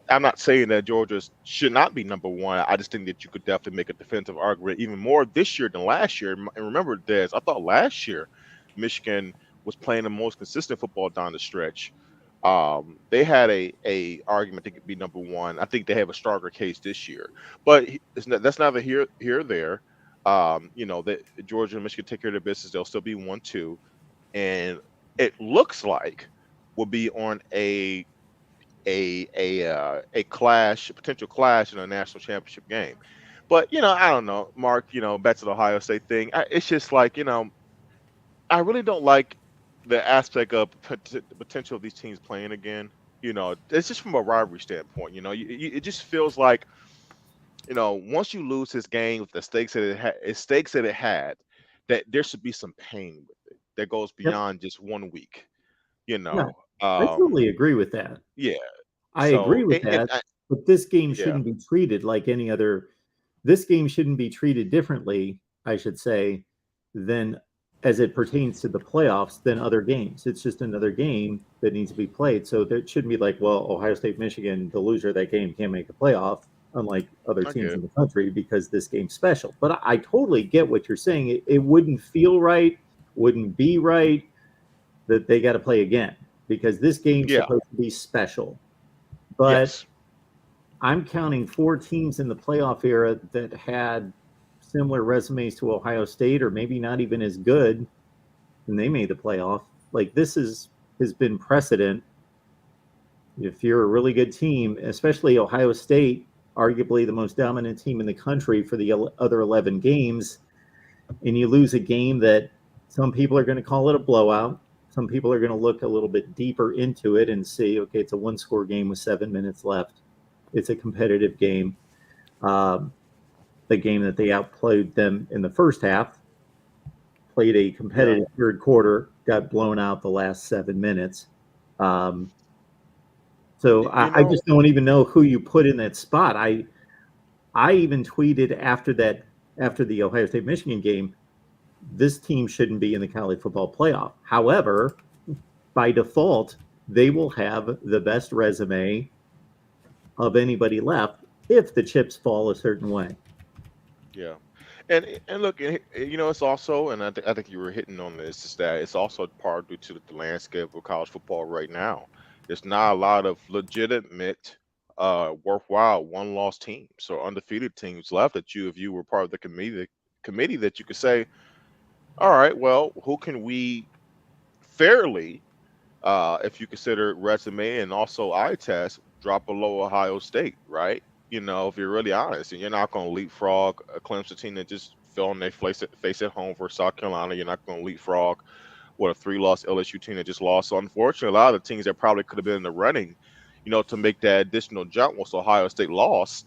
I'm not saying that Georgia should not be number one. I just think that you could definitely make a defensive argument even more this year than last year. And remember, Des, I thought last year Michigan was playing the most consistent football down the stretch. They had a argument they could be number one. I think they have a stronger case this year, but that's neither here or there. That Georgia and Michigan take care of their business. They'll still be 1-2, and it looks like we'll be on a a clash, a potential clash in a national championship game. But I don't know, Mark. Back to the Ohio State thing. It's just like I really don't like the aspect of the potential of these teams playing again. It's just from a rivalry standpoint. It just feels like once you lose this game with the stakes that it had, that there should be some pain with it that goes Yep. beyond just 1 week. You Yeah, know, I um, totally agree with that. yeah. I So agree with and that, but this game yeah, shouldn't be treated like any other. This game shouldn't be treated differently, I should say, than as it pertains to the playoffs than other games. It's just another game that needs to be played. So there shouldn't be like, well, Ohio State, Michigan, the loser of that game can't make the playoff, unlike other I get teams it. in the country, because this game's special. But I totally get what you're saying. It wouldn't feel right, wouldn't be right that they got to play again because this game's Yeah. supposed to be special. But Yes. I'm counting 4 teams in the playoff era that had similar resumes to Ohio State, or maybe not even as good, and they made the playoff. Like this has been precedent. If you're a really good team, especially Ohio State, arguably the most dominant team in the country for the other 11 games, and you lose a game that some people are going to call it a blowout. Some people are going to look a little bit deeper into it and see, okay, it's a 1-score game with 7 minutes left. It's a competitive game. Um, the game that they outplayed them in the first half, played a Yeah. competitive third quarter, got blown out the last 7 minutes. Um, so Y- You I know, just don't even know who you put in that spot. I even tweeted after the Ohio State Michigan game, this team shouldn't be in the college football playoff. However, by default, they will have the best resume of anybody left if the chips fall a certain way. yeah. And look, it's also, and I think you were hitting on this, is that it's also part due to the landscape of college football right now. There's not a lot of legitimate, worthwhile one-loss teams or undefeated teams left that if you were part of the committee that you could say, all right, well, who can we fairly, if you consider resume and also eye test, drop below Ohio State, right? If you're really honest, and you're not going to leapfrog a Clemson team that just fell on their face at home for South Carolina. You're not going to leapfrog what a 3-loss LSU team that just lost. So unfortunately, a lot of the teams that probably could have been in the running, to make that additional jump once Ohio State lost,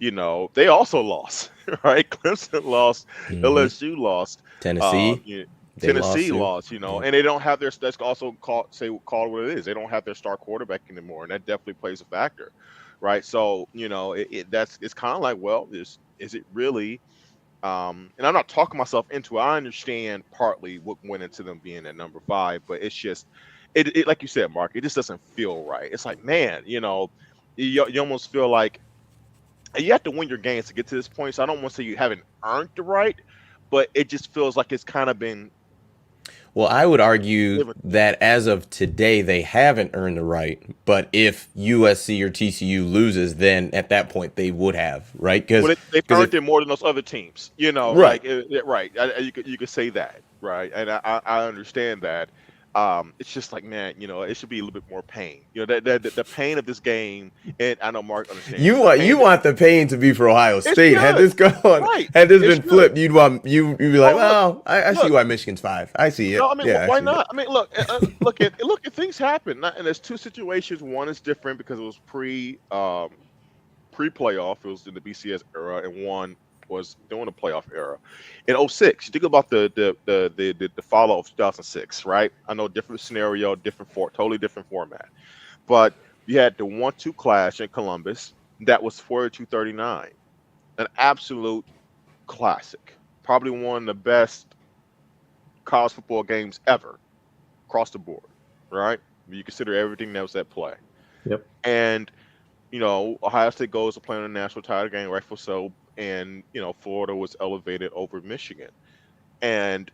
they also lost, right? Clemson lost, Hmm. LSU lost, Tennessee, you know, they lost Tennessee too. lost, Yeah. and they don't have their. That's also called what it is. They don't have their star quarterback anymore, and that definitely plays a factor, right? So it's kind of like, well, is it really? And I'm not talking myself into it. I understand partly what went into them being at number 5, but it's just it like you said, Mark. It just doesn't feel right. It's like, man, you almost feel like and you have to win your games to get to this point. So I don't want to say you haven't earned the right, but it just feels like it's kind of been Well, I would argue given. that as of today, they haven't earned the right. But if USC or TCU loses, then at that point they would have, right? Well, they've Because earned if it more than those other teams. right, Right. You could say that, right? And I understand that. It's just like, man, it should be a little bit more pain. The pain of this game, and I know Mark you understands the want you pain. want the pain to be for Ohio It State. Had should, this gone, right? had this It been should. flipped, you'd be like, Oh, look, well, I see look. why Michigan's 5. I see No, it. I mean, Yeah, I why see it. not? I mean, look at things happen, and there's two situations. One is different because it was pre-playoff. It was in the BCS era, and one was during the playoff era. In '06, you think about the follow of 2006, right? I know different scenario, totally different format, but you had the 1-2 clash in Columbus that was 42-39, an absolute classic, probably one of the best college football games ever across the board, right? You consider everything that was at play, Yep. and Ohio State goes to play in a national title game, rightful so, and Florida was elevated over Michigan. And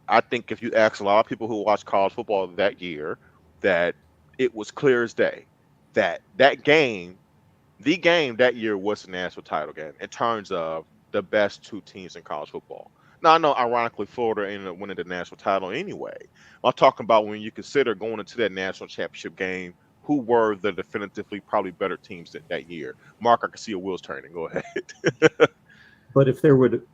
I think if you ask a lot of people who watched college football that year, that it was clear as day that the game that year was the national title game in terms of the best 2 teams in college football. Now I know, ironically, Florida ended up winning the national title anyway. I'm talking about when you consider going into that national championship game who were the definitively probably better teams that year. Mark, I can see your wheels turning. Go ahead. But if there would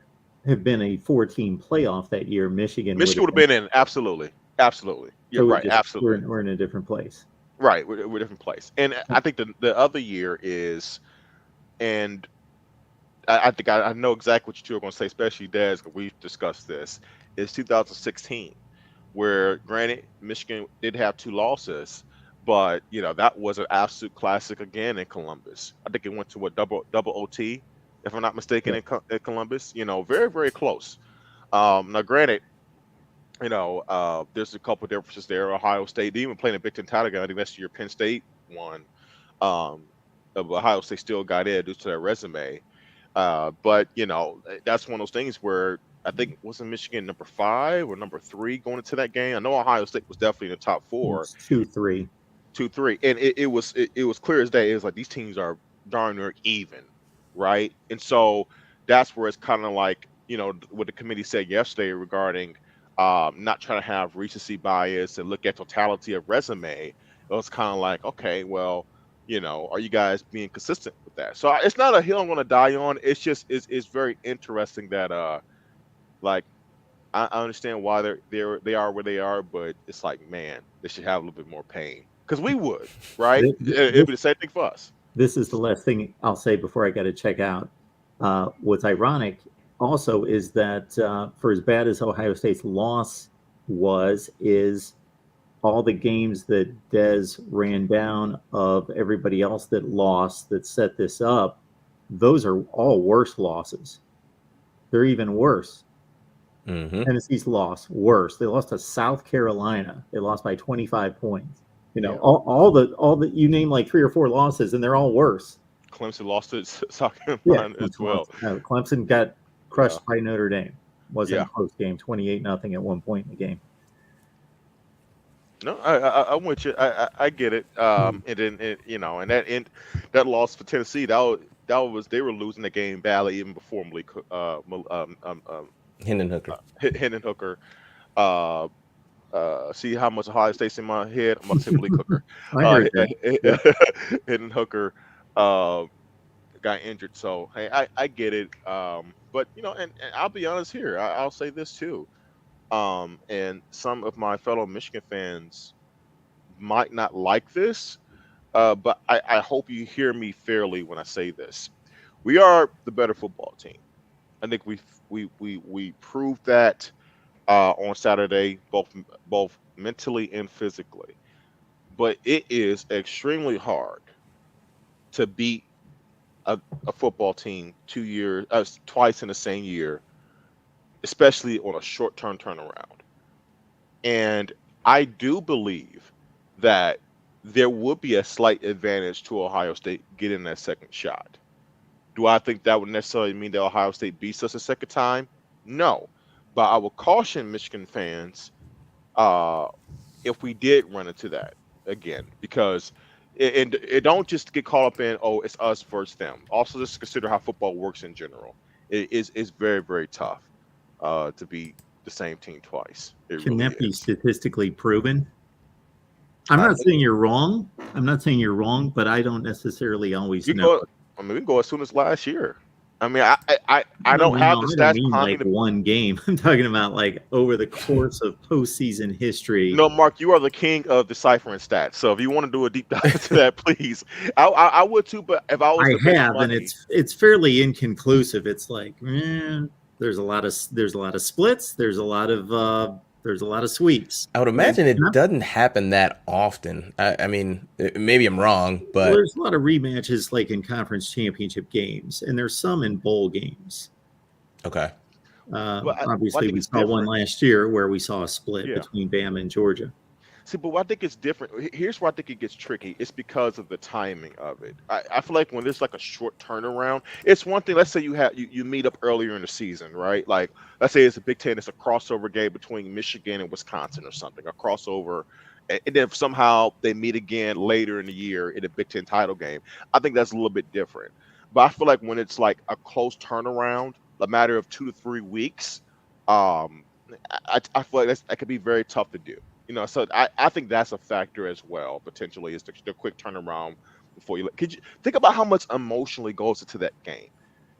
have been a 4-team playoff that year, Michigan would Michigan have would have been. been in. Absolutely. Absolutely. You're So right. Absolutely. we're in a different place. Right. We're a different place. And I think the other year is, and I think I know exactly what you two are going to say, especially Des, because we've discussed this, is 2016, where granted, Michigan did have 2 losses, but that was an absolute classic again in Columbus. I think it went to what, double OT, if I'm not mistaken, Yeah. in Columbus. Very, very close. Now granted, there's a couple differences there. Ohio State, they even playing a Big Ten title game. I think that's year Penn State won. Um, Ohio State still got in due to their resume. But that's one of those things where I think wasn't Michigan number 5 or number 3 going into that game. I know Ohio State was definitely in the top 4. It's 2-3. 2-3, and it was clear as day. It was like these teams are darn near even, right? And so that's where it's kind of like what the committee said yesterday regarding not trying to have recency bias and look at totality of resume. It was kind of like, okay, well, are you guys being consistent with that? So it's not a hill I'm going to die on. It's just it's very interesting that like I understand why they are where they are, but it's like, man, they should have a little bit more pain because we would, right? It'd be the same thing for us. This is the last thing I'll say before I got to check out. What's ironic also is that for as bad as Ohio State's loss is all the games that Des ran down of everybody else that lost that set this up, those are all worse losses. They're even worse. Mm-hmm. Tennessee's loss, worse. They lost to South Carolina. They lost by 25 points. Yeah. All the you name like 3 or 4 losses, and they're all worse. Clemson lost to South Carolina as well. Clemson got crushed by Notre Dame. Wasn't Yeah. a close game, 28-0 at one point in the game. No, I'm with you. I get it. And then and that loss for Tennessee, that was they were losing the game badly even before Malik Hendon Hooker. Hendon Hooker. See how much Ohio State's in my head. I'm gonna say Malik Hooker. I heard that. Hendon Hooker got injured, so hey, I get it. But and I'll be honest here. I'll say this too. And some of my fellow Michigan fans might not like this, but I hope you hear me fairly when I say this. We are the better football team. I think we proved that on Saturday, both mentally and physically. But it is extremely hard to beat a football team twice in the same year, especially on a short-term turnaround. And I do believe that there would be a slight advantage to Ohio State getting that second shot. Do I think that would necessarily mean that Ohio State beats us a second time? No. But I would caution Michigan fans if we did run into that again, because it don't just get caught up in, oh, it's us versus them. Also, just consider how football works in general. It's very, very tough to beat the same team twice. Can that be statistically proven? I'm not saying you're wrong. But I don't necessarily always know. We can go as soon as last year. I mean, I don't have the stats behind like one game. I'm talking about like over the course of postseason history. No, Mark, you are the king of deciphering stats. So if you want to do a deep dive into that, please. I would too, but if I was, and it's fairly inconclusive. It's like, there's a lot of splits. There's a lot of sweeps. I would imagine it doesn't happen that often. I mean, maybe I'm wrong, but there's a lot of rematches like in conference championship games, and there's some in bowl games. Okay. Obviously, we saw one last year where we saw a split between Bama and Georgia. See, but what I think it's different. Here's where I think it gets tricky. It's because of the timing of it. I feel like when there's like a short turnaround, it's one thing. Let's say you meet up earlier in the season, right? Like, let's say it's a Big Ten, it's a crossover game between Michigan and Wisconsin or something, a crossover, and then somehow they meet again later in the year in a Big Ten title game. I think that's a little bit different. But I feel like when it's like a close turnaround, a matter of 2 to 3 weeks, I feel like that could be very tough to do. So I think that's a factor as well. Potentially, is the quick turnaround before you. Could you think about how much emotionally goes into that game?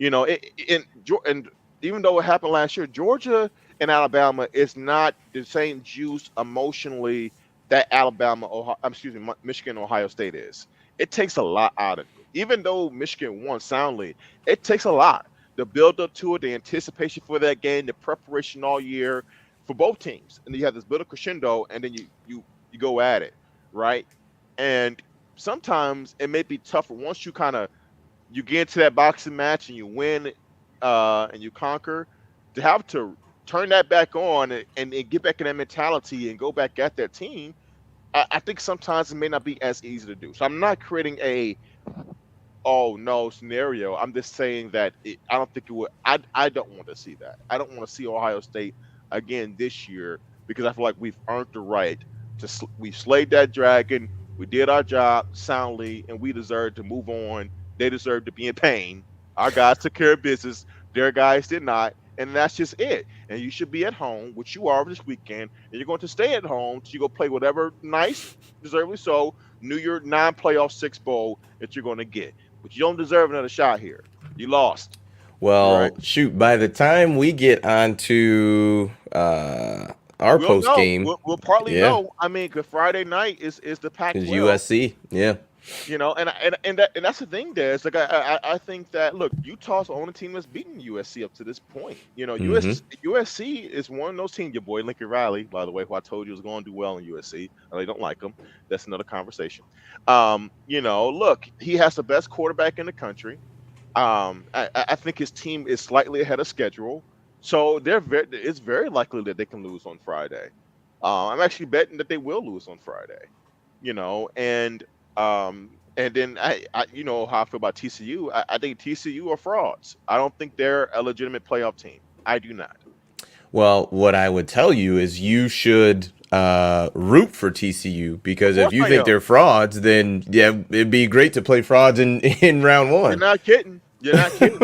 And even though it happened last year, Georgia and Alabama is not the same juice emotionally that Alabama, Ohio, excuse me, Michigan, Ohio State is. It takes a lot out of you. Even though Michigan won soundly, it takes a lot. The build up to it, the anticipation for that game, the preparation all year for both teams, and then you have this build up crescendo, and then you go at it, right? And sometimes it may be tougher once you get into that boxing match and you win, and you conquer, to have to turn that back on and get back in that mentality and go back at that team. I think sometimes it may not be as easy to do. So I'm not creating a oh no scenario. I'm just saying that I don't think it would. I don't want to see that. I don't want to see Ohio State again this year because I feel like we've earned the right we slayed that dragon. We did our job soundly, and we deserve to move on. They deserve to be in pain. Our guys took care of business. Their guys did not, and that's just it. And you should be at home, which you are this weekend, and you're going to stay at home to go play whatever nice, deservedly so, New Year non-playoff six bowl that you're going to get. But you don't deserve another shot here. You lost. Right? Well, shoot, by the time we get onto our We'll post know. game, We'll partly yeah, know. I mean, 'cause Friday night is the is Pac-12. USC. Yeah. And that's the thing. There, it's like I think that look, Utah's the only team that's beaten USC up to this point. Mm-hmm. USC is one of those teams. Your boy Lincoln Riley, by the way, who I told you was going to do well in USC. I really don't like him. That's another conversation. Look, he has the best quarterback in the country. I think his team is slightly ahead of schedule, so it's very likely that they can lose on Friday. I'm actually betting that they will lose on Friday. And then you know how I feel about TCU. I think TCU are frauds. I don't think they're a legitimate playoff team. I do not. Well, what I would tell you is you should root for TCU Of because if course you I think am. they're frauds, then yeah, it'd be great to play frauds in in round You're one. not kidding. You're not kidding.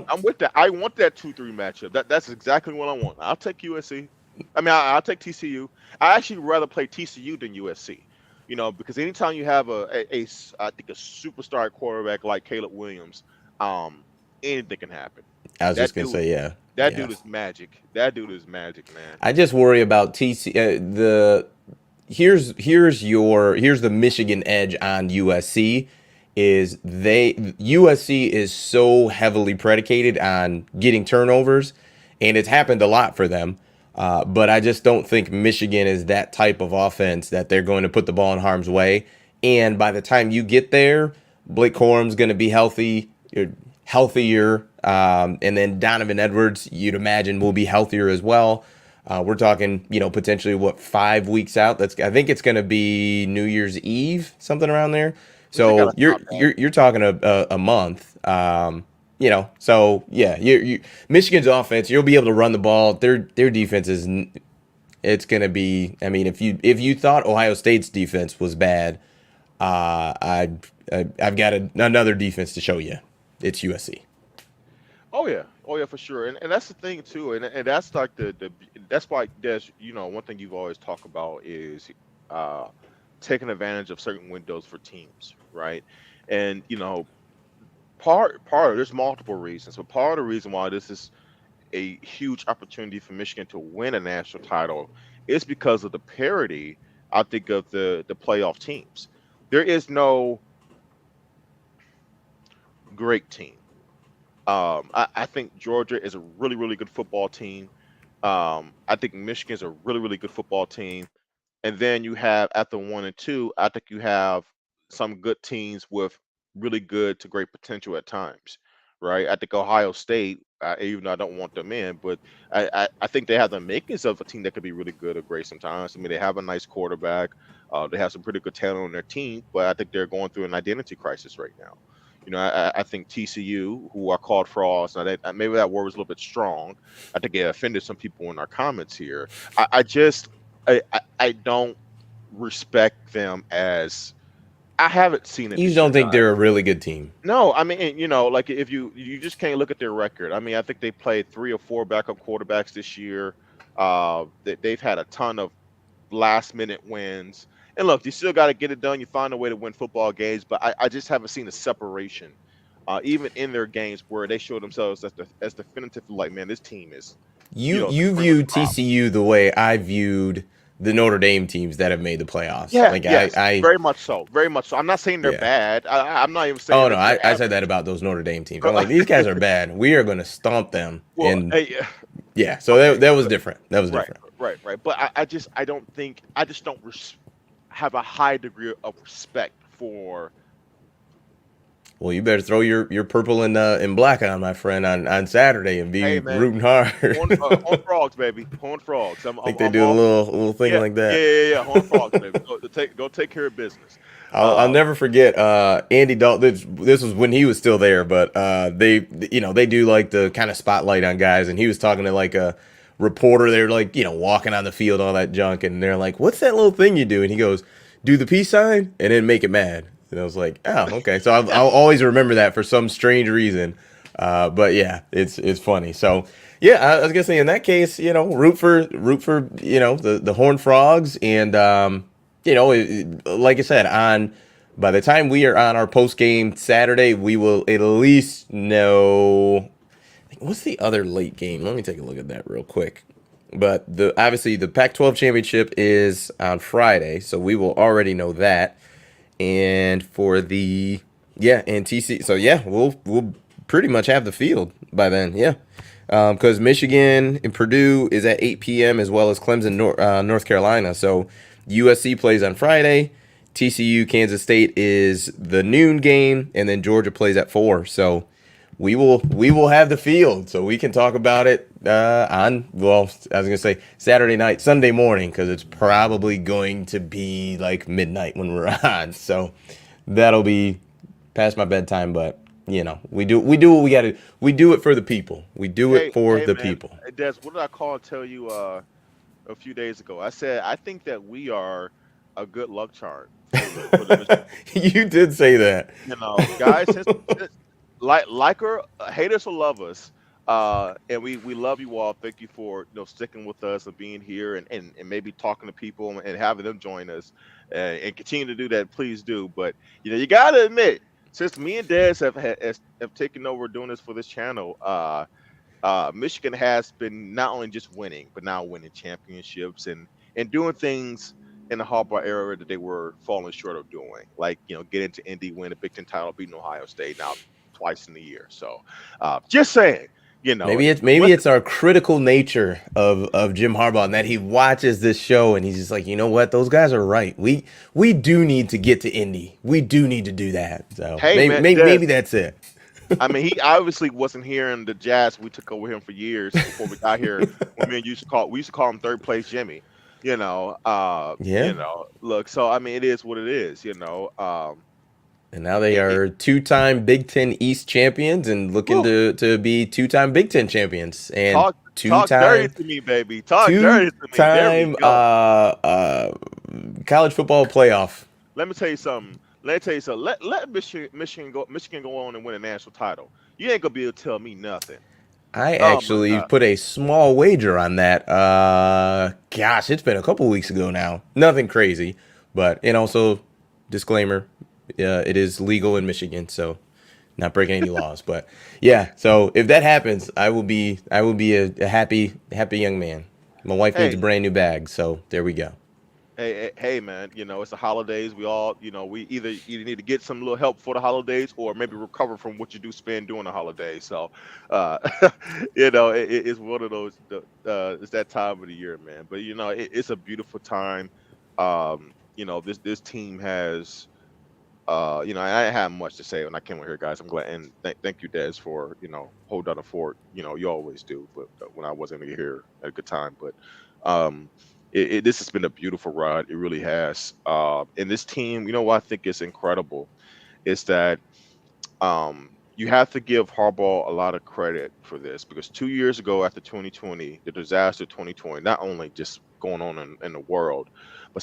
I'm with that. I want that 2-3 matchup. That's exactly what I want. I'll take USC. I mean, I'll take TCU. I actually rather play TCU than USC. Because anytime you have I think a superstar quarterback like Caleb Williams, um, anything can happen. I was That just gonna dude, say, yeah, that yeah. dude is magic. That dude is magic, man. I just worry about TC. The here's the Michigan edge on USC is they USC is so heavily predicated on getting turnovers, and it's happened a lot for them. But I just don't think Michigan is that type of offense that they're going to put the ball in harm's way. And by the time you get there, Blake Corum's going to be healthier, and then Donovan Edwards, you'd imagine, will be healthier as well. We're talking, potentially 5 weeks out. I think it's going to be New Year's Eve, something around there. They got So to you're stop that. you're you're talking a month. So yeah, Michigan's offense. You'll be able to run the ball. Their defense is. It's going to be. I mean, if you thought Ohio State's defense was bad, I've got another defense to show you. It's USC. Oh yeah, for sure. And that's the thing too. And that's like the that's why there's one thing you've always talked about is uh taking advantage of certain windows for teams, right? And part there's multiple reasons, but part of the reason why this is a huge opportunity for Michigan to win a national title is because of the parity, I think, of the playoff teams. There is no great team. I think Georgia is a really, really good football team. I think Michigan is a really, really good football team. And then you have at the 1 and 2, I think you have some good teams with really good to great potential at times, right? I think Ohio State, even though I don't want them in, but I think they have the makings of a team that could be really good or great sometimes. I mean, they have a nice quarterback. They have some pretty good talent on their team, but I think they're going through an identity crisis right now. I think TCU, who are called frauds, now maybe that word was a little bit strong. I think it offended some people in our comments here. I just I don't respect them as I haven't seen it You this year, don't think guys. they're a really good team? No, I mean, like if you just can't look at their record. I mean, I think they played 3 or 4 backup quarterbacks this year. They've had a ton of last minute wins. And look, you still got to get it done. You find a way to win football games, but I just haven't seen a separation, even in their games where they show themselves as definitive. Like, man, this team is, the You cream of view the crop. TCU the way I viewed the Notre Dame teams that have made the playoffs. Yeah, Like yes, I very much so, very much so. I'm not saying they're yeah. bad. I'm not even saying Oh no, that they're I said that average. about those Notre Dame teams. I'm like, these guys are bad. We are going to stomp them. Well, And hey, yeah, so okay, that was different. That was right, different. right. But I don't think I just don't have a high degree of respect for. Well, you better throw your purple and black on, my friend, on Saturday and be Hey, man, rooting hard. horn frogs, baby, horn frogs. I think they do a All little thing yeah, like yeah, that. yeah, yeah. Horn frogs, baby. Go take care of business. I'll Uh, never forget Andy Dalton. This was when he was still there, but they do like the kind of spotlight on guys, and he was talking to like a reporter. They're like walking on the field, all that junk, and they're like, "What's that little thing you do?" And he goes, "Do the peace sign and then make it mad." And I was like, "Oh, okay." So I'll always remember that for some strange reason. But yeah, it's funny. So yeah, I was gonna say in that case, root for the Horned Frogs, and like I said, on by the time we are on our post game Saturday, we will at least know what's the other late game. Let me take a look at that real quick. But obviously the Pac-12 championship is on Friday, so we will already know that. And for the and TC, so yeah, we'll pretty much have the field by then. Yeah, because Michigan and Purdue is at 8 p.m. as well as Clemson, North Carolina. So USC plays on Friday. TCU, Kansas State is the noon game, and then Georgia plays at 4. So we will have the field, so we can talk about it on I was gonna say Saturday night, Sunday morning, because it's probably going to be like midnight when we're on. So that'll be past my bedtime, but we do what we got to. We do it for the people. We do it for hey, the man, people. Des, what did I call and tell you a few days ago? I said I think that we are a good luck charm for the Michigan football team. You did say that. Guys, like or hate us or love us, and we love you all. Thank you for sticking with us and being here and maybe talking to people and having them join us, and continue to do that. Please do. But you got to admit, since me and Des have taken over doing this for this channel, Michigan has been not only just winning, but now winning championships and doing things in the Harbaugh era that they were falling short of doing, like get into Indy, win a Big Ten title, beating Ohio State now twice in the year. So, just saying, Maybe it's our critical nature of Jim Harbaugh, and that he watches this show and he's just like, you know what, those guys are right. We do need to get to Indy. We do need to do that. So hey man, maybe that's it. I mean, he obviously wasn't hearing the jazz. We took over him for years before we got here. When me and you used to call him third place Jimmy. Yeah. Look, so I mean, it is what it is. And now they It, it, are two-time Big Ten East champions and looking whew, to be two-time Big Ten champions and talk dirty two-time to me, baby. Talk dirty to me. There we two-time go. college football playoff. Let me tell you something. Let Michigan go on and win a national title. You ain't gonna be able to tell me nothing. I Oh my actually God. put a small wager on that. Gosh, it's been a couple weeks ago now. Nothing crazy, but also disclaimer, it is legal in Michigan, so not breaking any laws. But yeah, so if that happens, I will be a happy young man. My wife needs a Hey, brand new bag, so there we go. hey, man. It's the holidays. We all, we either need to get some little help for the holidays or maybe recover from what you do spend during the holidays. So, uh, it's one of those. It's that time of the year, man. But it's a beautiful time. This team has. I didn't have much to say when I came over here, guys. I'm glad and thank you, Des, for hold down the fort. You always do, but when I wasn't here at a good time. But um, this has been a beautiful ride. It really has. And this team, what I think is incredible is that you have to give Harbaugh a lot of credit for this because 2 years ago, after 2020, the disaster of 2020, not only just going on in the world,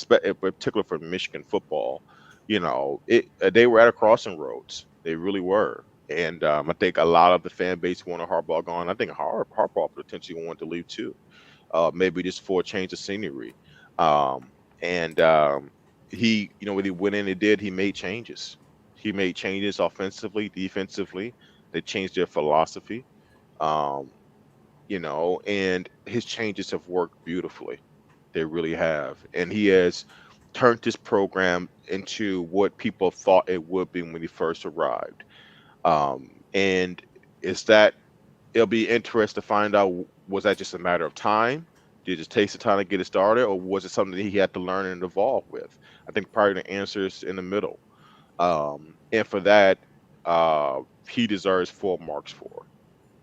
but in particular for Michigan football, they were at a crossing roads. They really were. And I think a lot of the fan base wanted Harbaugh gone. I think Harbaugh potentially wanted to leave too, maybe just for a change of scenery. And he, when he went in and did, he made changes. He made changes offensively, defensively. They changed their philosophy. Um, and his changes have worked beautifully. They really have. And he has turned this program into what people thought it would be when he first arrived. And is that it'll be interesting to find out, was that just a matter of time? Did it just take some time to get it started, or was it something that he had to learn and evolve with? I think probably the answer is in the middle. And for that, he deserves full marks for.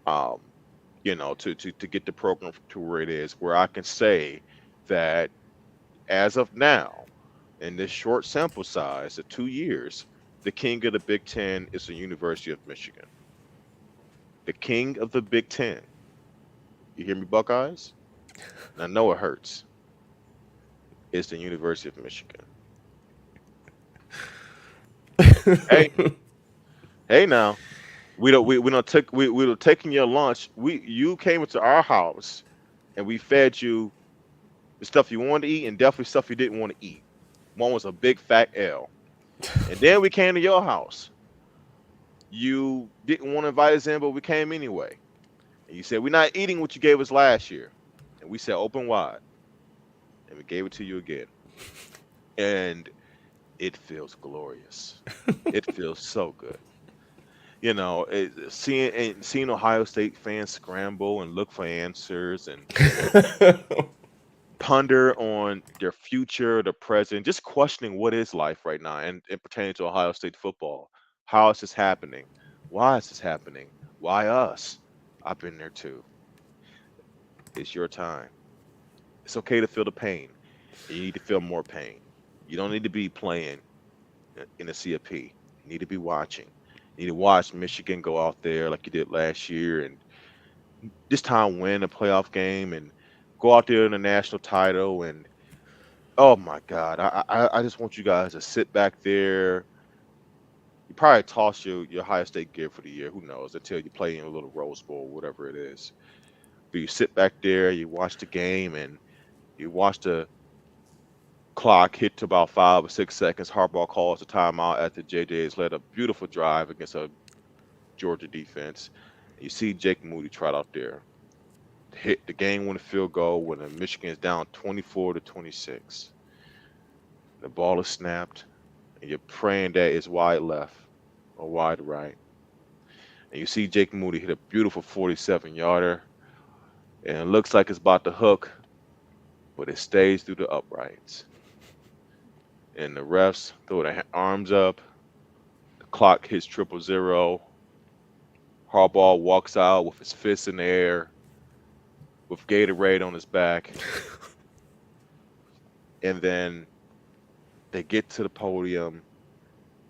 Um, to get the program to where it is, where I can say that as of now, in this short sample size of 2 years, the king of the Big Ten is the University of Michigan. The king of the Big Ten. You hear me, Buckeyes? And I know it hurts. It's the University of Michigan. Hey, hey now. We don't taking your lunch. You came into our house and we fed you the stuff you wanted to eat and definitely stuff you didn't want to eat. One was a big fat L. And then we came to your house. You didn't want to invite us in, but we came anyway. And you said, we're not eating what you gave us last year. And we said, open wide. And we gave it to you again. And it feels glorious. It feels so good. Seeing Ohio State fans scramble and look for answers and ponder on their future, the present, just questioning what is life right now and pertaining to Ohio State football. How is this happening? Why is this happening? Why us? I've been there too. It's your time. It's okay to feel the pain. You need to feel more pain. You don't need to be playing in a sea of P. You need to be watching. You need to watch Michigan go out there like you did last year and this time win a playoff game and go out there in a national title. And oh my God, I just want you guys to sit back there. You probably toss your Ohio State gear for the year. Who knows? Until you play in a little Rose Bowl, whatever it is. But you sit back there, you watch the game, and you watch the clock hit to about 5 or 6 seconds. Harbaugh calls a timeout after JJ has led a beautiful drive against a Georgia defense. You see Jake Moody trot out there, hit the game-winning field goal when Michigan is down 24-26. The ball is snapped, and you're praying that it's wide left or wide right. And you see Jake Moody hit a beautiful 47-yarder, and it looks like it's about to hook, but it stays through the uprights. And the refs throw their arms up. The clock hits 000. Harbaugh walks out with his fists in the air, with Gatorade on his back. And then they get to the podium,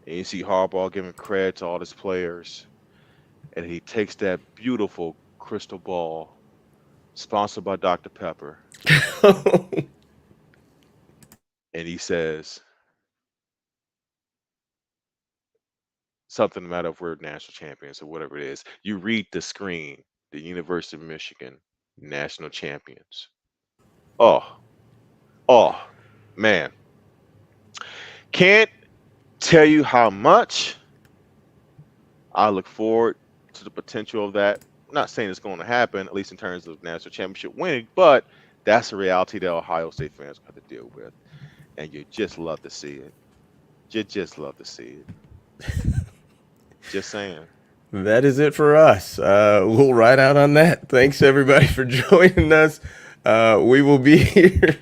and you see Harbaugh giving credit to all his players. And he takes that beautiful crystal ball, sponsored by Dr. Pepper, and he says something no matter if we're national champions or whatever it is. You read the screen, the University of Michigan, national champions. Oh, man. Can't tell you how much I look forward to the potential of that. I'm not saying it's going to happen, at least in terms of national championship winning, but that's a reality that Ohio State fans have to deal with. And you just love to see it. You just love to see it. Just saying. That is it for us. We'll ride out on that. Thanks everybody for joining us. We will be here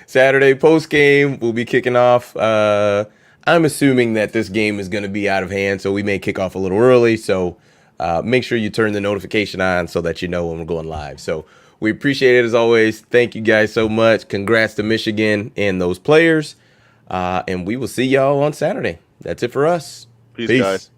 Saturday post game. We'll be kicking off. I'm assuming that this game is going to be out of hand, so we may kick off a little early. So make sure you turn the notification on so that you know when we're going live. So we appreciate it as always. Thank you guys so much. Congrats to Michigan and those players. And we will see y'all on Saturday. That's it for us. Peace. Guys.